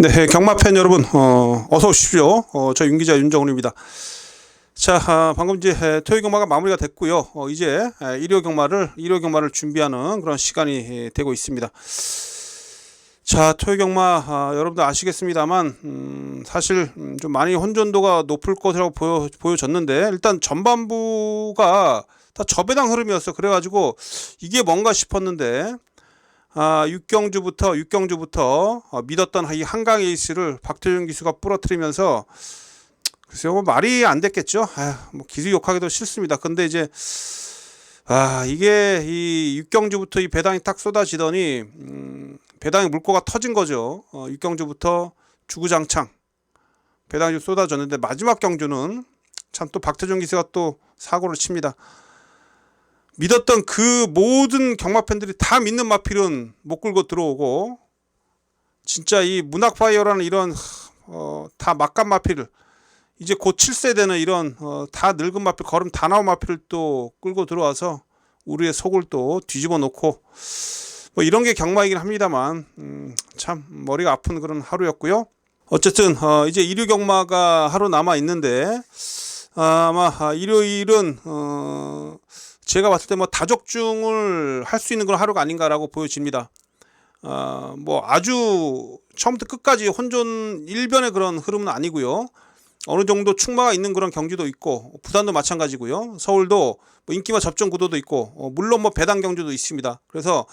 네, 경마팬 여러분, 어서 오십시오. 저 윤기자 윤정훈입니다. 자, 방금 이제 토요 경마가 마무리가 됐고요. 이제 일요 경마를 준비하는 그런 시간이 되고 있습니다. 자, 토요 경마, 여러분들 아시겠습니다만, 사실 좀 많이 혼전도가 높을 것이라고 보여졌는데, 일단 전반부가 다 저배당 흐름이었어. 그래가지고 이게 뭔가 싶었는데, 6경주부터 믿었던 이 한강 에이스를 박태준 기수가 부러뜨리면서, 글쎄요, 뭐 말이 안 됐겠죠. 뭐 기수 욕하기도 싫습니다. 근데 이제 이게 이 6경주부터 이 배당이 탁 쏟아지더니 배당의 물꼬가 터진 거죠. 6경주부터 주구장창 배당이 좀 쏟아졌는데, 마지막 경주는 참 또 박태준 기수가 또 사고를 칩니다. 믿었던 그 모든 경마팬들이 다 믿는 마필은 못 끌고 들어오고, 진짜 이 문학파이어라는 이런 다 막간 마필을, 이제 곧 7세대는 이런 다 늙은 마필, 걸음 다 나온 마필을 또 끌고 들어와서 우리의 속을 또 뒤집어 놓고, 뭐 이런 게 경마이긴 합니다만, 참 머리가 아픈 그런 하루였고요. 어쨌든 이제 일요 경마가 하루 남아 있는데, 아마 일요일은 제가 봤을 때 뭐 다적중을 할 수 있는 그런 하루가 아닌가라고 보여집니다. 뭐 아주 처음부터 끝까지 혼전 일변의 그런 흐름은 아니고요. 어느 정도 충마가 있는 그런 경주도 있고, 부산도 마찬가지고요. 서울도 뭐 인기마 접전 구도도 있고, 물론 뭐 배당 경주도 있습니다. 그래서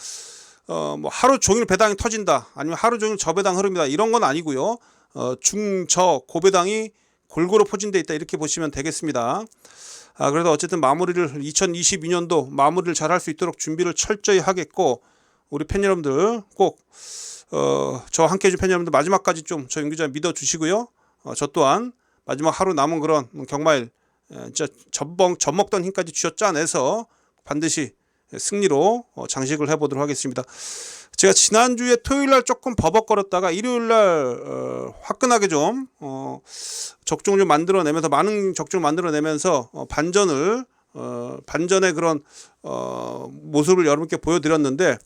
뭐 하루 종일 배당이 터진다, 아니면 하루 종일 저배당 흐름이다, 이런 건 아니고요. 중저 고배당이 골고루 포진되어 있다, 이렇게 보시면 되겠습니다. 그래도 어쨌든 2022년도 마무리를 잘 할 수 있도록 준비를 철저히 하겠고, 우리 팬 여러분들 꼭 저와 함께 해준 팬 여러분들 마지막까지 좀 저 윤기자 믿어주시고요. 저 또한 마지막 하루 남은 그런 경마일 진짜 젖먹던 힘까지 쥐어짜내서 반드시 승리로 장식을 해보도록 하겠습니다. 제가 지난주에 토요일날 조금 버벅거렸다가 일요일날 화끈하게 좀 적중을 좀 만들어내면서, 많은 적중을 만들어내면서 반전의 그런 모습을 여러분께 보여드렸는데,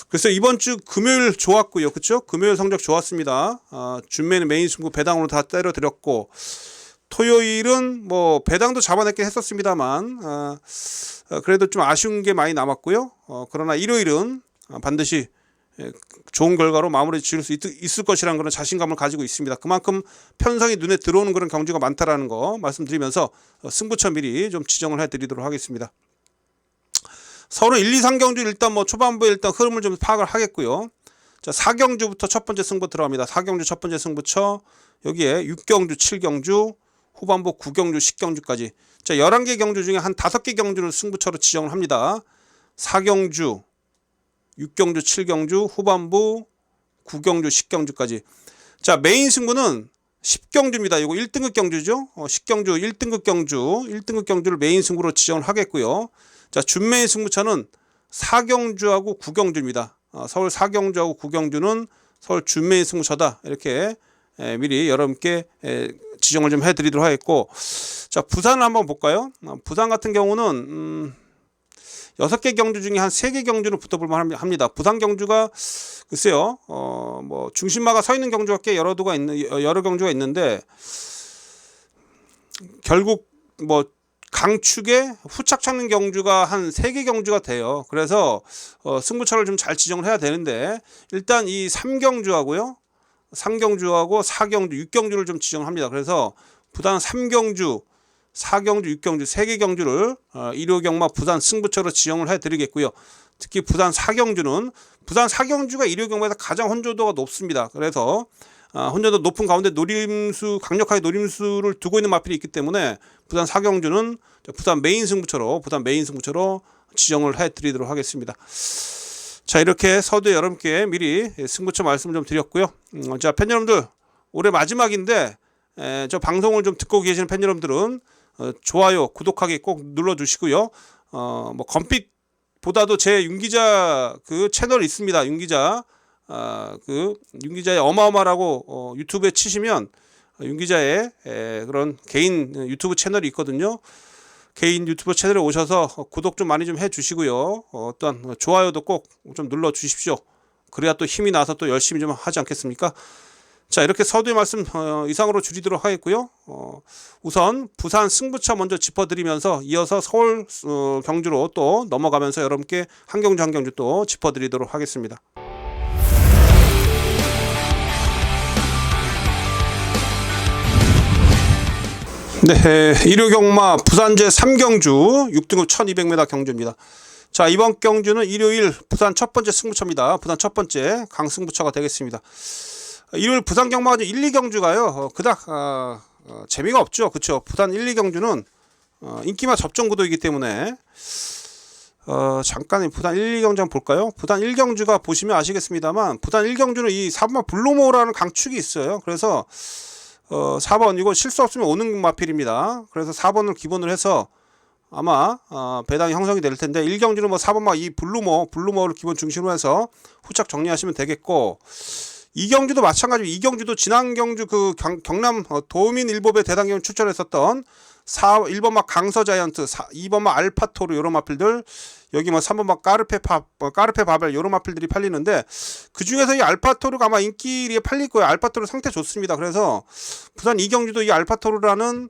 그래서 이번 주 금요일 좋았고요. 그쵸? 금요일 성적 좋았습니다. 준매는 메인 승부 배당으로 다 때려드렸고, 토요일은 뭐 배당도 잡아냈긴 했었습니다만, 그래도 좀 아쉬운 게 많이 남았고요. 그러나 일요일은 반드시 좋은 결과로 마무리 지을 수 있을 것이라는 그런 자신감을 가지고 있습니다. 그만큼 편성이 눈에 들어오는 그런 경주가 많다라는 거 말씀드리면서 승부처 미리 좀 지정을 해드리도록 하겠습니다. 서울 1, 2, 3경주 일단 뭐 초반부에 일단 흐름을 좀 파악을 하겠고요. 자, 4경주부터 첫 번째 승부 들어갑니다. 4경주 첫 번째 승부처, 여기에 6경주, 7경주, 후반부 9경주, 10경주까지. 자, 11개 경주 중에 한 5개 경주를 승부처로 지정을 합니다. 4경주, 6경주, 7경주, 후반부 9경주, 10경주까지. 자, 메인 승부는 10경주입니다. 이거 1등급 경주죠. 10경주, 1등급 경주를 메인 승부로 지정을 하겠고요. 자, 준메인 승부처는 4경주하고 9경주입니다. 서울 4경주하고 9경주는 서울 준메인 승부처다, 이렇게 미리 여러분께 지정을 좀 해드리도록 하겠고, 자, 부산을 한번 볼까요? 부산 같은 경우는 6개 경주 중에 한 3개 경주는 붙어볼 만합니다. 부산 경주가 글쎄요, 뭐 중심마가 서 있는 경주가 꽤 여러 경주가 있는데, 결국 뭐 강축에 후착 찾는 경주가 한 3개 경주가 돼요. 그래서 승부처를 좀 잘 지정을 해야 되는데, 일단 이 3경주하고 4경주, 6경주를 좀 지정을 합니다. 그래서 부산 3경주, 4경주, 6경주 3개 경주를 일요 경마 부산 승부처로 지정을 해드리겠고요. 특히 부산 4경주가 일요 경마에서 가장 혼조도가 높습니다. 그래서 혼조도 높은 가운데 강력하게 노림수를 두고 있는 마필이 있기 때문에 부산 4경주는 부산 메인 승부처로 지정을 해드리도록 하겠습니다. 자, 이렇게 서두에 여러분께 미리 승부처 말씀을 좀 드렸고요. 자, 팬 여러분들, 올해 마지막인데 저 방송을 좀 듣고 계시는 팬 여러분들은 좋아요, 구독하기 꼭 눌러주시고요. 뭐 건픽보다도 제 윤기자 그 채널이 있습니다. 윤기자의 어마어마라고 유튜브에 치시면 윤기자의 그런 개인 유튜브 채널이 있거든요. 개인 유튜브 채널에 오셔서 구독 좀 많이 좀 해주시고요. 어떤 좋아요도 꼭 좀 눌러주십시오. 그래야 또 힘이 나서 또 열심히 좀 하지 않겠습니까? 자, 이렇게 서두의 말씀 이상으로 줄이도록 하겠고요. 우선 부산 승부처 먼저 짚어드리면서 이어서 서울 경주로 또 넘어가면서 여러분께 한 경주 또 짚어드리도록 하겠습니다. 네, 일요경마 부산제 3경주 6등급 1200m 경주입니다. 자, 이번 경주는 일요일 부산 첫 번째 승부처입니다. 부산 첫 번째 강승부처가 되겠습니다. 일요일 부산 경마가 1, 2경주가요 그닥 재미가 없죠. 그쵸? 부산 1, 2경주는 인기마 접전 구도이기 때문에 잠깐 부산 1, 2경주 한번 볼까요? 부산 1경주가 보시면 아시겠습니다만 부산 1경주는 이 4번 블루모라는 강축이 있어요. 그래서 4번 이거 실수 없으면 오는 마필입니다. 그래서 4번을 기본으로 해서 아마 배당이 형성이 될 텐데 1경주는 뭐 4번 막 이 블루모를 기본 중심으로 해서 후착 정리하시면 되겠고 2경주도 마찬가지로 2경주도 지난 경주 그 경남 도민 일보배 대단경 추천했었던 1번 막 강서자이언트, 2번 막 알파토르 요런 마필들, 여기 뭐 3번 막 까르페 바벨 요런 마필들이 팔리는데 그 중에서 이 알파토르가 아마 인기리에 팔릴 거예요. 알파토르 상태 좋습니다. 그래서 부산 2경주도 이 알파토르라는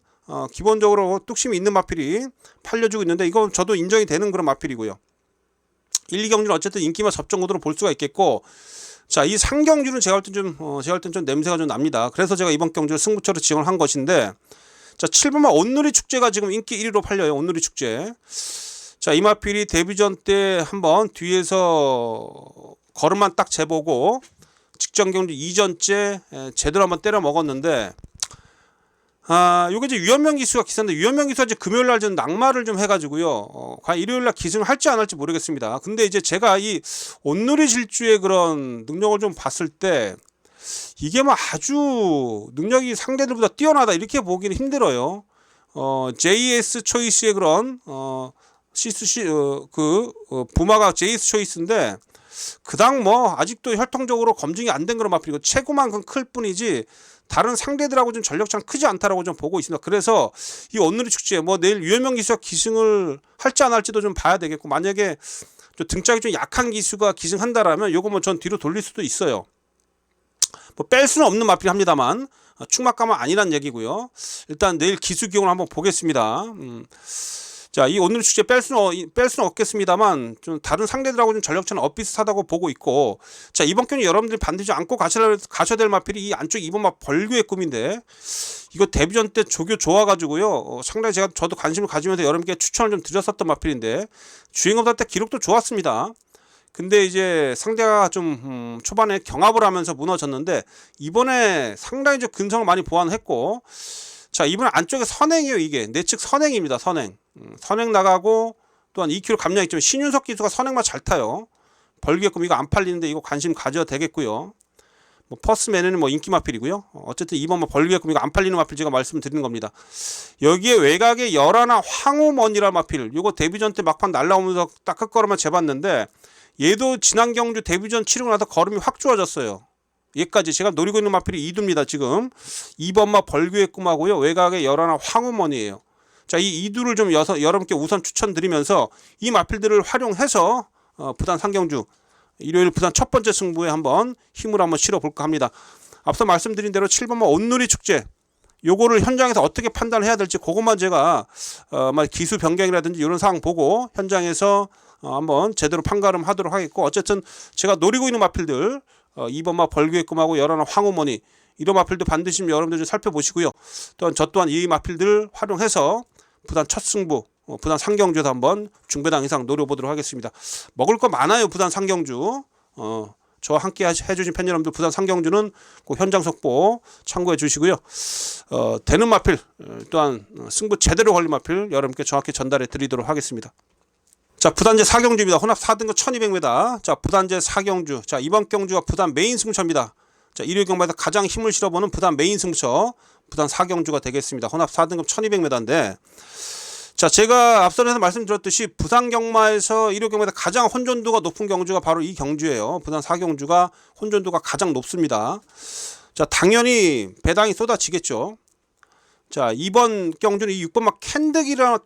기본적으로 뚝심이 있는 마필이 팔려주고 있는데 이거 저도 인정이 되는 그런 마필이고요. 1, 2경주는 어쨌든 인기마 접전 구도로 볼 수가 있겠고, 자, 이 상경주는 제가 할 땐 좀 냄새가 좀 납니다. 그래서 제가 이번 경주를 승부처로 지정을 한 것인데, 자, 7번마 온누리 축제가 지금 인기 1위로 팔려요. 온누리 축제. 자, 이 마필이 데뷔전 때 한번 뒤에서 걸음만 딱 재보고 직전 경주 2전째 제대로 한번 때려 먹었는데, 요게 이제 유현명 기수가 기사인데, 유현명 기수가 이제 금요일 날 좀 낙마를 좀 해가지고요. 과연 일요일 날 기승을 할지 안 할지 모르겠습니다. 근데 이제 제가 이 온누리 질주의 그런 능력을 좀 봤을 때, 이게 뭐 아주 능력이 상대들보다 뛰어나다 이렇게 보기는 힘들어요. JS 초이스의 그런, 부마가 JS 초이스인데, 그당 뭐 아직도 혈통적으로 검증이 안 된 그런 마필이고 체구만큼 클 뿐이지 다른 상대들하고 좀 전력차는 크지 않다라고 좀 보고 있습니다. 그래서 이 온누리 축제 뭐 내일 유현명 기수가 기승을 할지 안 할지도 좀 봐야 되겠고, 만약에 좀 등짝이 좀 약한 기수가 기승한다라면 요거 뭐 전 뒤로 돌릴 수도 있어요. 뭐 뺄 수는 없는 마필 합니다만 축막감은 아니란 얘기고요. 일단 내일 기수 기용을 한번 보겠습니다. 자, 이 오늘 축제 뺄 수는 없겠습니다만 좀 다른 상대들하고 좀 전력차는 엇비슷하다고 보고 있고, 자, 이번 경기 여러분들이 반드시 안고 가셔야 될 마필이 이 안쪽 2번 막 벌교의 꿈인데, 이거 데뷔전 때 조교 좋아가지고요 상당히 저도 관심을 가지면서 여러분께 추천을 좀 드렸었던 마필인데 주행검사 때 기록도 좋았습니다. 근데 이제 상대가 좀 초반에 경합을 하면서 무너졌는데 이번에 상당히 좀 근성을 많이 보완했고, 자, 이번에 안쪽에 선행이에요. 이게 내측 선행입니다. 선행 나가고 또한 2km 감량이 좀 신윤석 기수가 선행만 잘 타요. 벌기게끔 이거 안 팔리는데 이거 관심 가져도 되겠고요. 뭐 퍼스맨은 뭐 인기 마필이고요. 어쨌든 이번 뭐 벌기게끔 이거 안 팔리는 마필 제가 말씀드리는 겁니다. 여기에 외곽에 열하나 황호먼이라 마필, 요거 데뷔전 때 막판 날라오면서 딱 끝걸음만 재봤는데 얘도 지난 경주 데뷔전 치르고 나서 걸음이 확 좋아졌어요. 얘까지 제가 노리고 있는 마필이 2두입니다. 지금 2번마 벌교의 꿈하고요, 외곽에 열하나 황호먼이에요. 자, 이 2두를 좀 여러분께 우선 추천드리면서 이 마필들을 활용해서 부산 상경주 일요일 부산 첫 번째 승부에 한번 힘을 한번 실어볼까 합니다. 앞서 말씀드린 대로 7번마 온누리 축제, 요거를 현장에서 어떻게 판단을 해야 될지 그것만 제가 기수 변경이라든지 이런 상황 보고 현장에서 한번 제대로 판가름하도록 하겠고, 어쨌든 제가 노리고 있는 마필들 2번마 벌교의 꿈하고 열하나 황호머니 이런 마필들 반드시 여러분들 좀 살펴보시고요. 또한 저 또한 이 마필들 활용해서 부산 첫 승부 부산 상경주에서 한번 중배당 이상 노려보도록 하겠습니다. 먹을 거 많아요. 부산 상경주. 저와 함께 해주신 팬 여러분들 부산 상경주는 꼭 현장 속보 참고해 주시고요. 되는 마필 또한 승부 제대로 걸린 마필 여러분께 정확히 전달해 드리도록 하겠습니다. 자, 부산제 4경주입니다. 혼합 4등급 1200m. 자, 부산제 4경주. 자, 이번 경주가 부산 메인 승부처입니다. 자, 일요일 경마에서 가장 힘을 실어보는 부산 메인 승부처 부산 4경주가 되겠습니다. 혼합 4등급 1200m인데, 자, 제가 앞선에서 말씀드렸듯이 부산 경마에서 일요 경마에서 가장 혼존도가 높은 경주가 바로 이 경주예요. 부산 4경주가 혼존도가 가장 높습니다. 자, 당연히 배당이 쏟아지겠죠. 자, 이번 경주는 이 6번 막 캔드릭이라는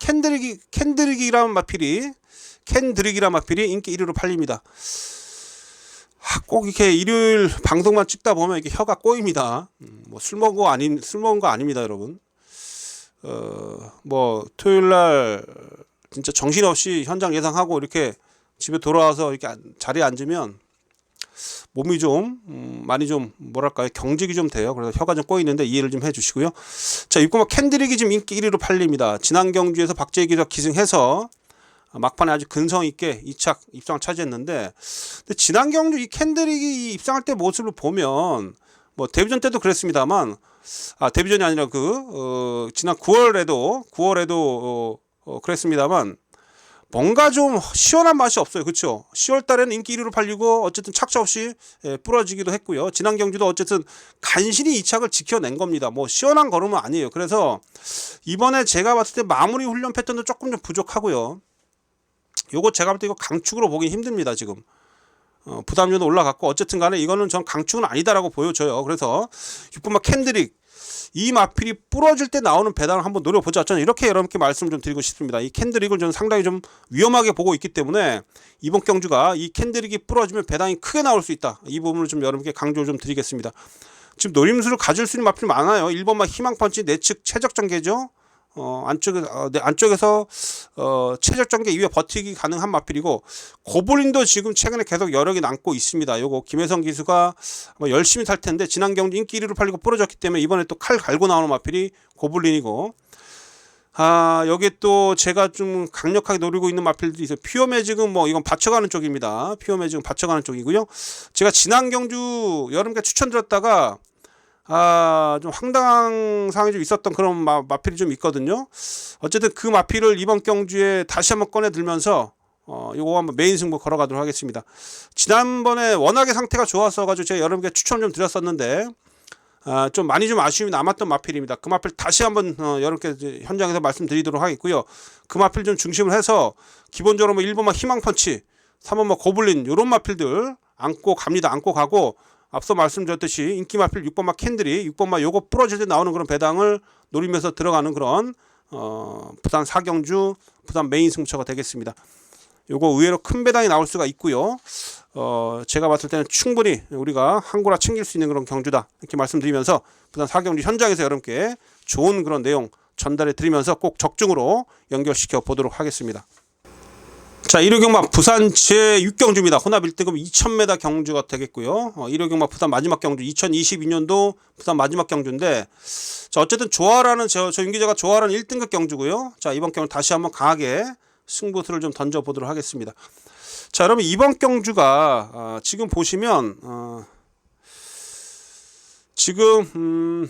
마필이 인기 1위로 팔립니다. 꼭 이렇게 일요일 방송만 찍다 보면 이렇게 혀가 꼬입니다. 뭐 술 먹은 거 아닙니다, 여러분. 뭐 토요일 날 진짜 정신없이 현장 예상하고 이렇게 집에 돌아와서 이렇게 자리에 앉으면 몸이 좀 많이 좀 뭐랄까요, 경직이 좀 돼요. 그래서 혀가 좀 꼬이는데 이해를 좀 해주시고요. 자, 육고마 캔드릭이 지금 인기 1위로 팔립니다. 지난 경주에서 박재희 기자 기승해서 막판에 아주 근성 있게 2착 입상을 차지했는데, 근데 지난 경주 이 캔드릭이 입상할 때 모습을 보면 뭐 데뷔전 때도 그랬습니다만, 데뷔전이 아니라 지난 9월에도 그랬습니다만 뭔가 좀 시원한 맛이 없어요. 그렇죠? 10월 달에는 인기 1위로 팔리고 어쨌든 착자 없이 부러지기도 했고요. 지난 경주도 어쨌든 간신히 2착을 지켜낸 겁니다. 뭐 시원한 걸음은 아니에요. 그래서 이번에 제가 봤을 때 마무리 훈련 패턴도 조금 좀 부족하고요. 요거 제가 볼 때 이거 강축으로 보기 힘듭니다. 지금 부담률도 올라갔고, 어쨌든 간에 이거는 전 강축은 아니다라고 보여져요. 그래서 6번마 캔드릭, 이 마필이 부러질 때 나오는 배당을 한번 노려보자. 저는 이렇게 여러분께 말씀을 좀 드리고 싶습니다. 이 캔드릭을 저는 상당히 좀 위험하게 보고 있기 때문에 이번 경주가 이 캔드릭이 부러지면 배당이 크게 나올 수 있다. 이 부분을 좀 여러분께 강조를 좀 드리겠습니다. 지금 노림수를 가질 수 있는 마필이 많아요. 1번마 희망펀치 내측 최적전개죠. 안쪽에서 최적전개 이후에 버티기 가능한 마필이고, 고블린도 지금 최근에 계속 여력이 남고 있습니다. 요거 김혜성 기수가 열심히 탈 텐데 지난 경주 인기 1위로 팔리고 부러졌기 때문에 이번에 또 칼 갈고 나오는 마필이 고블린이고, 여기에 또 제가 좀 강력하게 노리고 있는 마필들이 있어요. 퓨어 매직은 뭐 이건 받쳐가는 쪽입니다. 퓨어 매직은 받쳐가는 쪽이고요. 제가 지난 경주 여름께 추천드렸다가 좀 황당한 상황이 좀 있었던 그런 마필이 좀 있거든요. 어쨌든 그 마필을 이번 경주에 다시 한번 꺼내 들면서 요거 한번 메인 승부 걸어가도록 하겠습니다. 지난번에 워낙에 상태가 좋았어 가지고 제가 여러분께 추천 좀 드렸었는데 좀 많이 좀 아쉬움이 남았던 마필입니다. 그 마필 다시 한번 여러분께 현장에서 말씀드리도록 하겠고요. 그 마필 좀 중심을 해서 기본적으로 뭐 1번마 희망펀치, 3번마 고블린 요런 마필들 안고 갑니다. 안고 가고, 앞서 말씀드렸듯이 인기 마필 6번마 캔들이 6번마 요거 부러질 때 나오는 그런 배당을 노리면서 들어가는 그런 부산 4경주 부산 메인 승부처가 되겠습니다. 요거 의외로 큰 배당이 나올 수가 있고요. 제가 봤을 때는 충분히 우리가 한고라 챙길 수 있는 그런 경주다, 이렇게 말씀드리면서 부산 4경주 현장에서 여러분께 좋은 그런 내용 전달해 드리면서 꼭 적중으로 연결시켜 보도록 하겠습니다. 자, 일요경마 부산 제6경주입니다. 혼합 1등급 2000m 경주가 되겠고요. 일요경마 부산 마지막 경주, 2022년도 부산 마지막 경주인데, 자, 어쨌든 조아라는 저 윤기자가 조아라는 1등급 경주고요. 자, 이번 경주 다시 한번 강하게 승부수를 좀 던져보도록 하겠습니다. 자, 여러분 이번 경주가 지금 보시면 지금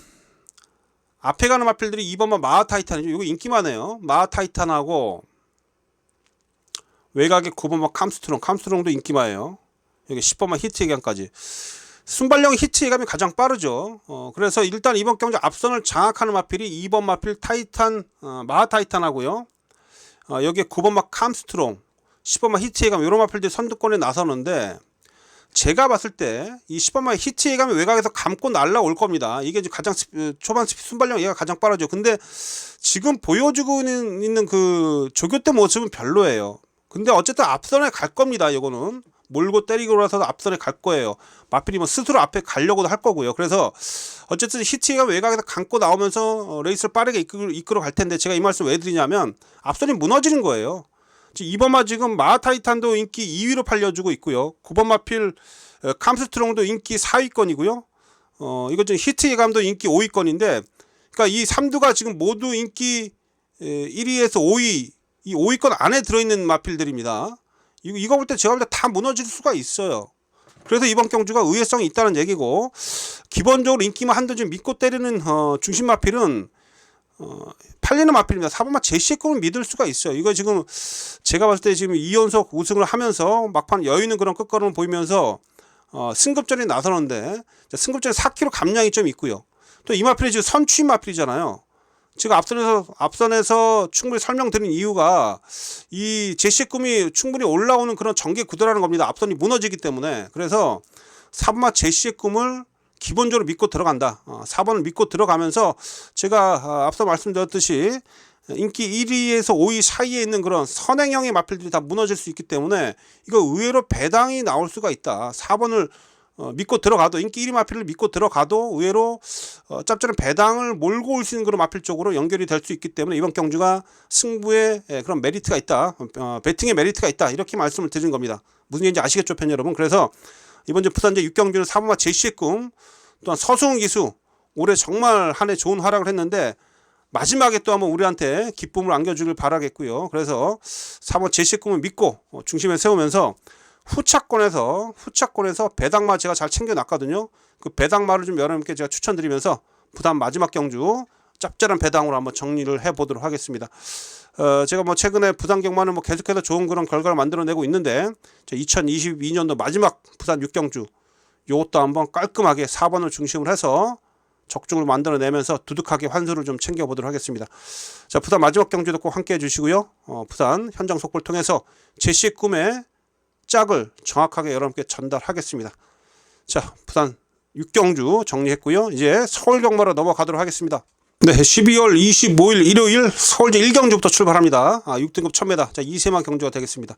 앞에 가는 마필들이 2번마 마하타이탄이죠. 이거 인기만해요. 마하타이탄하고 외곽에 9번마 캄스트롱도 인기마예요. 여기 10번마 히트 예감까지. 순발력 히트 예감이 가장 빠르죠. 그래서 일단 이번 경주 앞선을 장악하는 마필이 2번 마필 타이탄, 마하타이탄하고요. 여기에 9번마 캄스트롱, 10번마 히트 예감 이런 마필들이 선두권에 나서는데, 제가 봤을 때 이 10번마 히트 예감이 외곽에서 감고 날라올 겁니다. 이게 가장 초반 순발력 얘가 가장 빠르죠. 근데 지금 보여주고 있는 그 조교대 모습은 별로예요. 근데 어쨌든 앞선에 갈 겁니다. 이거는 몰고 때리고라서 앞선에 갈 거예요. 마필이 뭐 스스로 앞에 가려고도 할 거고요. 그래서 어쨌든 히트가 외곽에서 감고 나오면서 레이스를 빠르게 이끌어 갈 텐데, 제가 이 말씀 왜 드리냐면 앞선이 무너지는 거예요. 2번마 지금 마하타이탄도 인기 2위로 팔려주고 있고요. 9번 마필 캄스트롱도 인기 4위권이고요. 이거 지금 히트 예감도 인기 5위권인데, 그러니까 이 3두가 지금 모두 인기 1위에서 5위, 이 5위권 안에 들어있는 마필들입니다. 이거 볼 때 제가 볼 때 다 무너질 수가 있어요. 그래서 이번 경주가 의외성이 있다는 얘기고, 기본적으로 인기만 한두 좀 믿고 때리는 중심 마필은 팔리는 마필입니다. 4번마 제시꿈을 믿을 수가 있어요. 이거 지금 제가 봤을 때 지금 2연속 우승을 하면서 막판 여유 있는 그런 끝걸음을 보이면서 승급전에 나서는데, 승급전에 4kg 감량이 좀 있고요. 또 이 마필이 지금 선취인 마필이잖아요. 제가 앞선에서 충분히 설명드린 이유가 이 제시의 꿈이 충분히 올라오는 그런 전개 구도라는 겁니다. 앞선이 무너지기 때문에. 그래서 4번마 제시의 꿈을 기본적으로 믿고 들어간다. 4번을 믿고 들어가면서 제가 앞서 말씀드렸듯이 인기 1위에서 5위 사이에 있는 그런 선행형의 마필들이 다 무너질 수 있기 때문에 이거 의외로 배당이 나올 수가 있다. 4번을 믿고 들어가도, 인기 1위 마필을 믿고 들어가도 의외로 짭짤한 배당을 몰고 올 수 있는 그런 마필 쪽으로 연결이 될 수 있기 때문에 이번 경주가 승부에 그런 메리트가 있다, 배팅의 메리트가 있다, 이렇게 말씀을 드린 겁니다. 무슨 얘기인지 아시겠죠, 팬 여러분? 그래서 이번 주 부산제 6경주는 4번마 제시의 꿈, 또한 서승훈 기수 올해 정말 한 해 좋은 활약을 했는데 마지막에 또 한번 우리한테 기쁨을 안겨주길 바라겠고요. 그래서 4번 제시의 꿈을 믿고 중심에 세우면서 후차권에서 배당마 제가 잘 챙겨놨거든요. 그 배당마를 좀 여러분께 제가 추천드리면서 부산 마지막 경주 짭짤한 배당으로 한번 정리를 해보도록 하겠습니다. 제가 뭐 최근에 부산 경마는 뭐 계속해서 좋은 그런 결과를 만들어내고 있는데 2022년도 마지막 부산 6경주 요것도 한번 깔끔하게 4번을 중심으로 해서 적중을 만들어내면서 두둑하게 환수를 좀 챙겨보도록 하겠습니다. 자, 부산 마지막 경주도 꼭 함께 해주시고요. 부산 현장 속보를 통해서 제시의 꿈의 짝을 정확하게 여러분께 전달하겠습니다. 자, 부산 6경주 정리했고요. 이제 서울 경마로 넘어가도록 하겠습니다. 네, 12월 25일 일요일 서울제 1경주부터 출발합니다. 6등급 1000m. 자, 2세만 경주가 되겠습니다.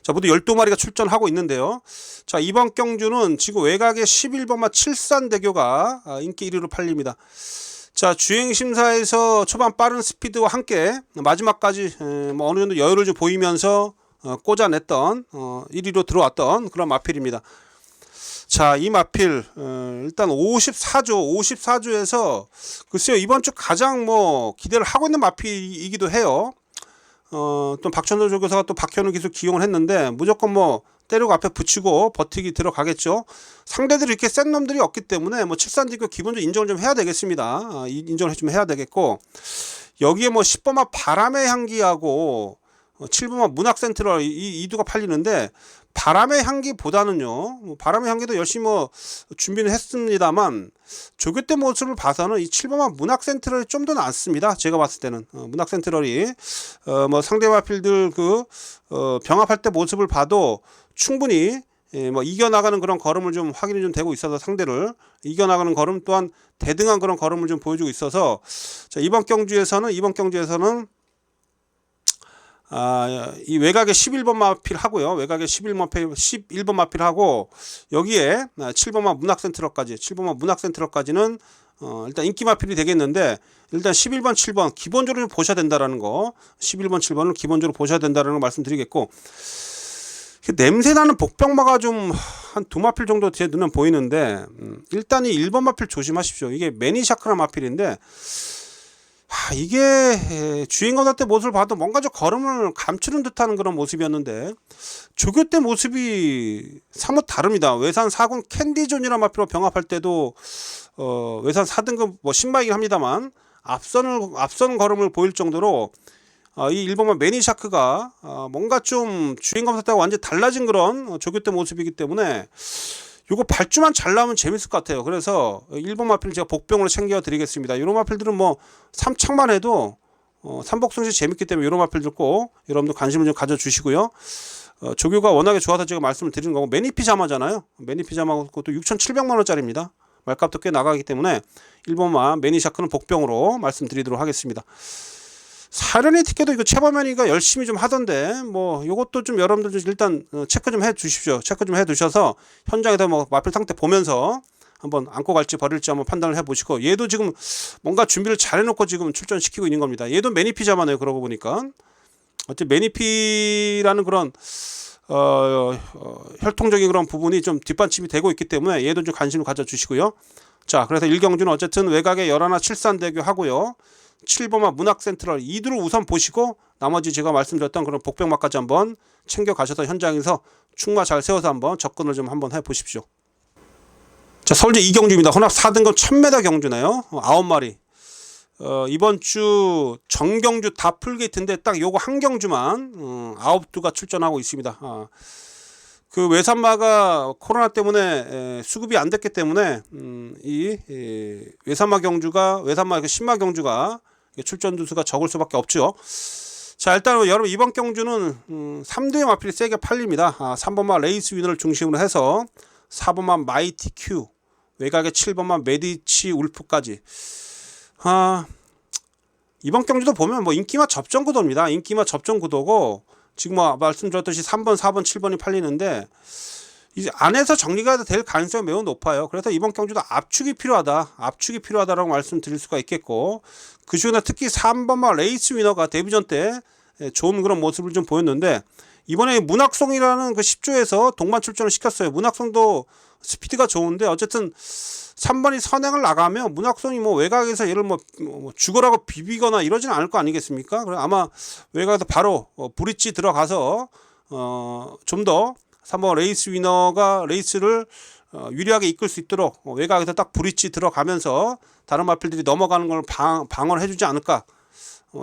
자, 모두 12마리가 출전하고 있는데요. 자, 이번 경주는 지금 외곽의 11번마 칠산대교가 인기 1위로 팔립니다. 자, 주행심사에서 초반 빠른 스피드와 함께 마지막까지 뭐 어느 정도 여유를 좀 보이면서 꽂아냈던 1위로 들어왔던 그런 마필입니다. 자, 이 마필 일단 54주에서 글쎄요, 이번 주 가장 뭐 기대를 하고 있는 마필이기도 해요. 또 박천도 조교사가 또 박현우 기수 기용을 했는데 무조건 뭐 때리고 앞에 붙이고 버티기 들어가겠죠. 상대들이 이렇게 센 놈들이 없기 때문에 뭐 칠산대교 기본적으로 인정을 좀 해야 되겠습니다. 인정을 좀 해야 되겠고, 여기에 뭐 10번마 바람의 향기하고 7번마 문학센트럴 이두가 팔리는데, 바람의 향기보다는요, 바람의 향기도 열심히 뭐 준비는 했습니다만 조교 때 모습을 봐서는 이 7번마 문학센트럴이 좀 더 낫습니다. 제가 봤을 때는 문학센트럴이 뭐 상대 마필들 병합할 때 모습을 봐도 충분히 뭐 이겨나가는 그런 걸음을 좀 확인이 좀 되고 있어서, 상대를 이겨나가는 걸음 또한 대등한 그런 걸음을 좀 보여주고 있어서, 자, 이번 경주에서는 이 외곽에 11번 마필 하고요. 외곽에 11번 마필 하고, 여기에 7번마 문학센트럴까지는 일단 인기 마필이 되겠는데, 일단 11번, 7번 기본적으로 보셔야 된다라는 거, 11번, 7번을 기본적으로 보셔야 된다라는 거 말씀드리겠고, 냄새나는 복병마가 좀 한 2마필 정도 제 눈에 보이는데, 일단 이 1번 마필 조심하십시오. 이게 매니샤크라 마필인데, 이게 주행거사 때 모습을 봐도 뭔가 좀 걸음을 감추는 듯한 그런 모습이었는데, 조교 때 모습이 사뭇 다릅니다. 외산 4군 캔디존이라는 마필로 병합할 때도 외산 4등급 뭐 신마이긴 합니다만 앞서는 걸음을 보일 정도로 이 1번마 매니샤크가 뭔가 좀 주행검사 때와 완전히 달라진 그런 조교 때 모습이기 때문에 요거 발주만 잘 나오면 재밌을 것 같아요. 그래서 1번 마필 제가 복병으로 챙겨 드리겠습니다. 이런 마필들은 뭐 3착만 해도 삼복승시 재밌기 때문에 이런 마필들 꼭 여러분들 관심을 좀 가져주시고요. 조교가 워낙에 좋아서 제가 말씀을 드리는 거고, 매니피자마잖아요. 매니피자마 그것도 6,700만원짜리입니다. 말값도 꽤 나가기 때문에 1번마 매니샤크는 복병으로 말씀드리도록 하겠습니다. 사련의 티켓도 이거 최범현이가 열심히 좀 하던데, 뭐 요것도 좀 여러분들 일단 체크 좀 해 주십시오. 체크 좀 해 두셔서 현장에서 뭐 마필 상태 보면서 한번 안고 갈지 버릴지 한번 판단을 해 보시고, 얘도 지금 뭔가 준비를 잘 해놓고 지금 출전시키고 있는 겁니다. 얘도 매니피자마네요. 그러고 보니까 어쨌든 매니피라는 그런 혈통적인 그런 부분이 좀 뒷받침이 되고 있기 때문에 얘도 좀 관심을 가져 주시고요. 자, 그래서 1경주는 어쨌든 외곽에 11 칠산대교 하고요, 7번마 문학센트럴 이두를 우선 보시고, 나머지 제가 말씀드렸던 그런 복병마까지 한번 챙겨 가셔서 현장에서 충마 잘 세워서 한번 접근을 좀 한번 해 보십시오. 자, 서울제 2경주입니다. 혼합 4등급 1000m 경주네요. 9마리. 이번 주 정경주 다 풀게이트인데 딱 요거 한 경주만 9두가 출전하고 있습니다. 그 외산마가 코로나 때문에 수급이 안 됐기 때문에 이 외산마 그 신마 경주가 출전 두수가 적을 수밖에 없죠. 자, 일단 여러분 이번 경주는 3두의 마필이 세게 팔립니다. 3번마 레이스 위너를 중심으로 해서 4번마 마이티 큐, 외곽에 7번마 메디치 울프까지. 이번 경주도 보면 뭐 인기마 접전 구도입니다. 인기마 접전 구도고 지금 뭐 말씀드렸듯이 3번, 4번, 7번이 팔리는데 이제 안에서 정리가 될 가능성이 매우 높아요. 그래서 이번 경주도 압축이 필요하다라고 말씀드릴 수가 있겠고, 그 중에 특히 3번마 레이스 위너가 데뷔전 때 좋은 그런 모습을 좀 보였는데, 이번에 문학송이라는 그 10조에서 동반 출전을 시켰어요. 문학송도 스피드가 좋은데 어쨌든 3번이 선행을 나가면 문학송이 뭐 외곽에서 얘를 뭐 죽어라고 비비거나 이러지는 않을 거 아니겠습니까? 그래 아마 외곽에서 바로 브릿지 들어가서 좀 더 3번 레이스 위너가 레이스를 유리하게 이끌 수 있도록 외곽에서 딱 브릿지 들어가면서 다른 마필들이 넘어가는 걸 방어를 해주지 않을까,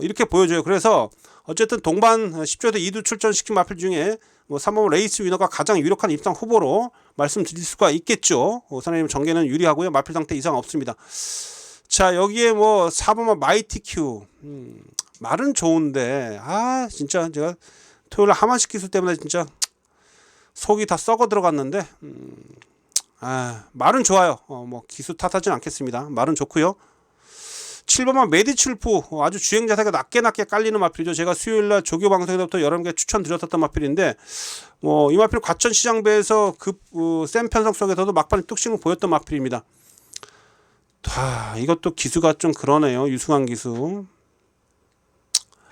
이렇게 보여줘요. 그래서 어쨌든 동반 10조에서 2두 출전시킨 마필 중에 3번 레이스 위너가 가장 유력한 입상 후보로 말씀드릴 수가 있겠죠. 선생님 전개는 유리하고요. 마필 상태 이상 없습니다. 자, 여기에 뭐 4번만 마이티 큐, 말은 좋은데 진짜 제가 토요일 하만식 기술 때문에 진짜 속이 다 썩어 들어갔는데 말은 좋아요. 뭐 기수 탓하진 않겠습니다. 말은 좋고요. 7번만 메디출프, 아주 주행 자세가 낮게 깔리는 마필이죠. 제가 수요일날 조교 방송에서부터 여러 개 추천드렸었던 마필인데, 이 마필 과천시장배에서 센 편성 속에서도 막판에 뚝심을 보였던 마필입니다. 이것도 기수가 좀 그러네요. 유승환 기수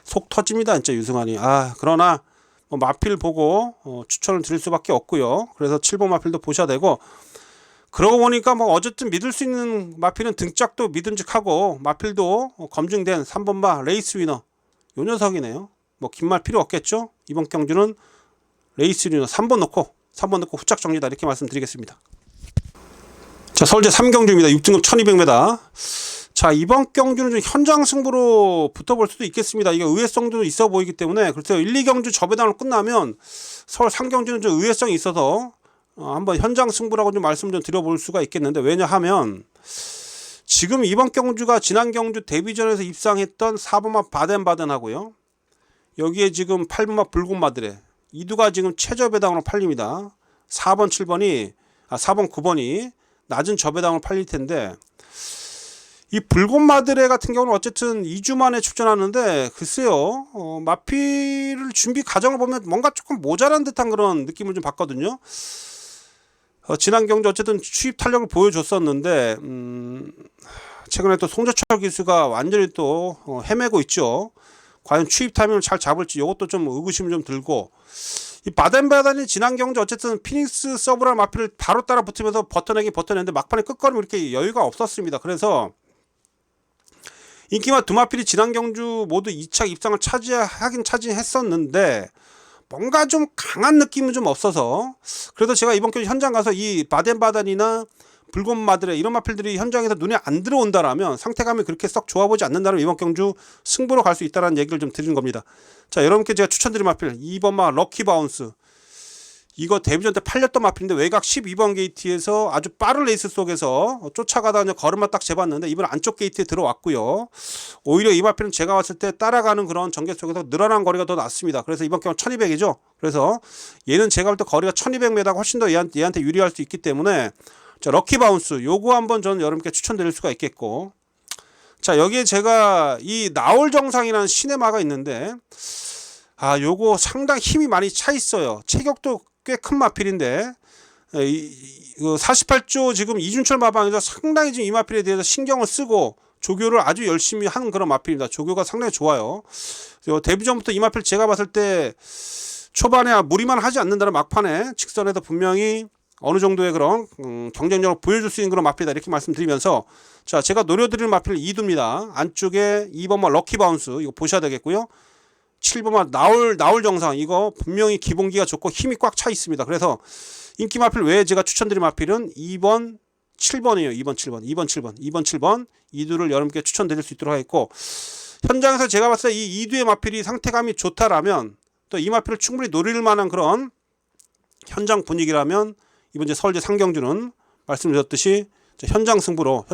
속 터집니다 진짜 유승환이. 그러나 마필 보고 추천을 드릴 수밖에 없고요. 그래서 7번 마필도 보셔야 되고, 그러고 보니까 뭐 어쨌든 믿을 수 있는 마필은 등짝도 믿음직하고 마필도 검증된 3번마 레이스 위너 요 녀석이네요. 뭐 긴 말 필요 없겠죠. 이번 경주는 레이스 위너 3번 놓고 후짝 정리다, 이렇게 말씀드리겠습니다. 자, 서울제 3경주입니다. 6등급 1200m. 자, 이번 경주는 좀 현장 승부로 붙어볼 수도 있겠습니다. 이게 의외성도 있어 보이기 때문에, 그래서 1, 2경주 저배당을 끝나면 서울 3경주는 좀 의외성이 있어서 한번 현장 승부라고 좀 말씀 좀 드려볼 수가 있겠는데, 왜냐하면 지금 이번 경주가 지난 경주 데뷔전에서 입상했던 4번마 바덴바덴 하고요, 여기에 지금 8번마 붉은마드레, 이두가 지금 최저 배당으로 팔립니다. 4번 7번이 4번 9번이 낮은 저배당으로 팔릴 텐데, 이 붉은마드레 같은 경우는 어쨌든 2주 만에 출전하는데, 글쎄요, 마필을 준비 과정을 보면 뭔가 조금 모자란 듯한 그런 느낌을 좀 받거든요. 지난 경주 어쨌든 추입 탄력을 보여줬었는데, 최근에 또 송재철 기수가 완전히 또 헤매고 있죠. 과연 추입 타이밍을 잘 잡을지 이것도 좀 의구심이 좀 들고, 이 바덴바덴이 지난 경주 어쨌든 피닉스 서브라 마필을 바로 따라 붙으면서 버텨내는데 막판에 끝걸음이 이렇게 여유가 없었습니다. 그래서 인기마 두 마필이 지난 경주 모두 2차 입상을 차지했었는데 뭔가 좀 강한 느낌은 좀 없어서, 그래도 제가 이번 경주 현장 가서 이 바덴바덴이나 붉은마드레 이런 마필들이 현장에서 눈에 안 들어온다라면, 상태감이 그렇게 썩 좋아 보이지 않는다면 이번 경주 승부로 갈 수 있다는 얘기를 좀 드리는 겁니다. 자, 여러분께 제가 추천드린 마필 2번마 럭키 바운스, 이거 데뷔전 때 팔렸던 마필인데 외곽 12번 게이트에서 아주 빠른 레이스 속에서 쫓아가다 걸음만 딱 재봤는데 이번 안쪽 게이트에 들어왔고요. 오히려 이 마필은 제가 왔을 때 따라가는 그런 전개 속에서 늘어난 거리가 더 낮습니다. 그래서 이번 경우 1200이죠. 그래서 얘는 제가 볼 때 거리가 1200m가 훨씬 더 얘한테 유리할 수 있기 때문에, 자, 럭키 바운스 요거 한번 저는 여러분께 추천드릴 수가 있겠고, 자, 여기에 제가 이 나올 정상이라는 시네마가 있는데, 요거 상당히 힘이 많이 차 있어요. 체격도 꽤 큰 마필인데, 48조 지금 이준철 마방에서 상당히 지금 이 마필에 대해서 신경을 쓰고 조교를 아주 열심히 하는 그런 마필입니다. 조교가 상당히 좋아요. 데뷔전부터 이 마필 제가 봤을 때 초반에 무리만 하지 않는다는, 막판에 직선에서 분명히 어느 정도의 그런 경쟁력을 보여줄 수 있는 그런 마필이다, 이렇게 말씀드리면서, 자, 제가 노려드릴 마필 2두입니다. 안쪽에 2번마 럭키 바운스 이거 보셔야 되겠고요. 7번마 나올 정상, 이거 분명히 기본기가 좋고 힘이 꽉 차 있습니다. 그래서 인기 마필 외에 제가 추천드린 마필은 2번 7번이에요. 2번 7번 2두를 여러분께 추천드릴 수 있도록 하겠고, 현장에서 제가 봤을 때 이 2두의 마필이 상태감이 좋다라면, 또 이 마필을 충분히 노릴 만한 그런 현장 분위기라면, 이번 이제 서울제 상경주는 말씀드렸듯이 현장 승부로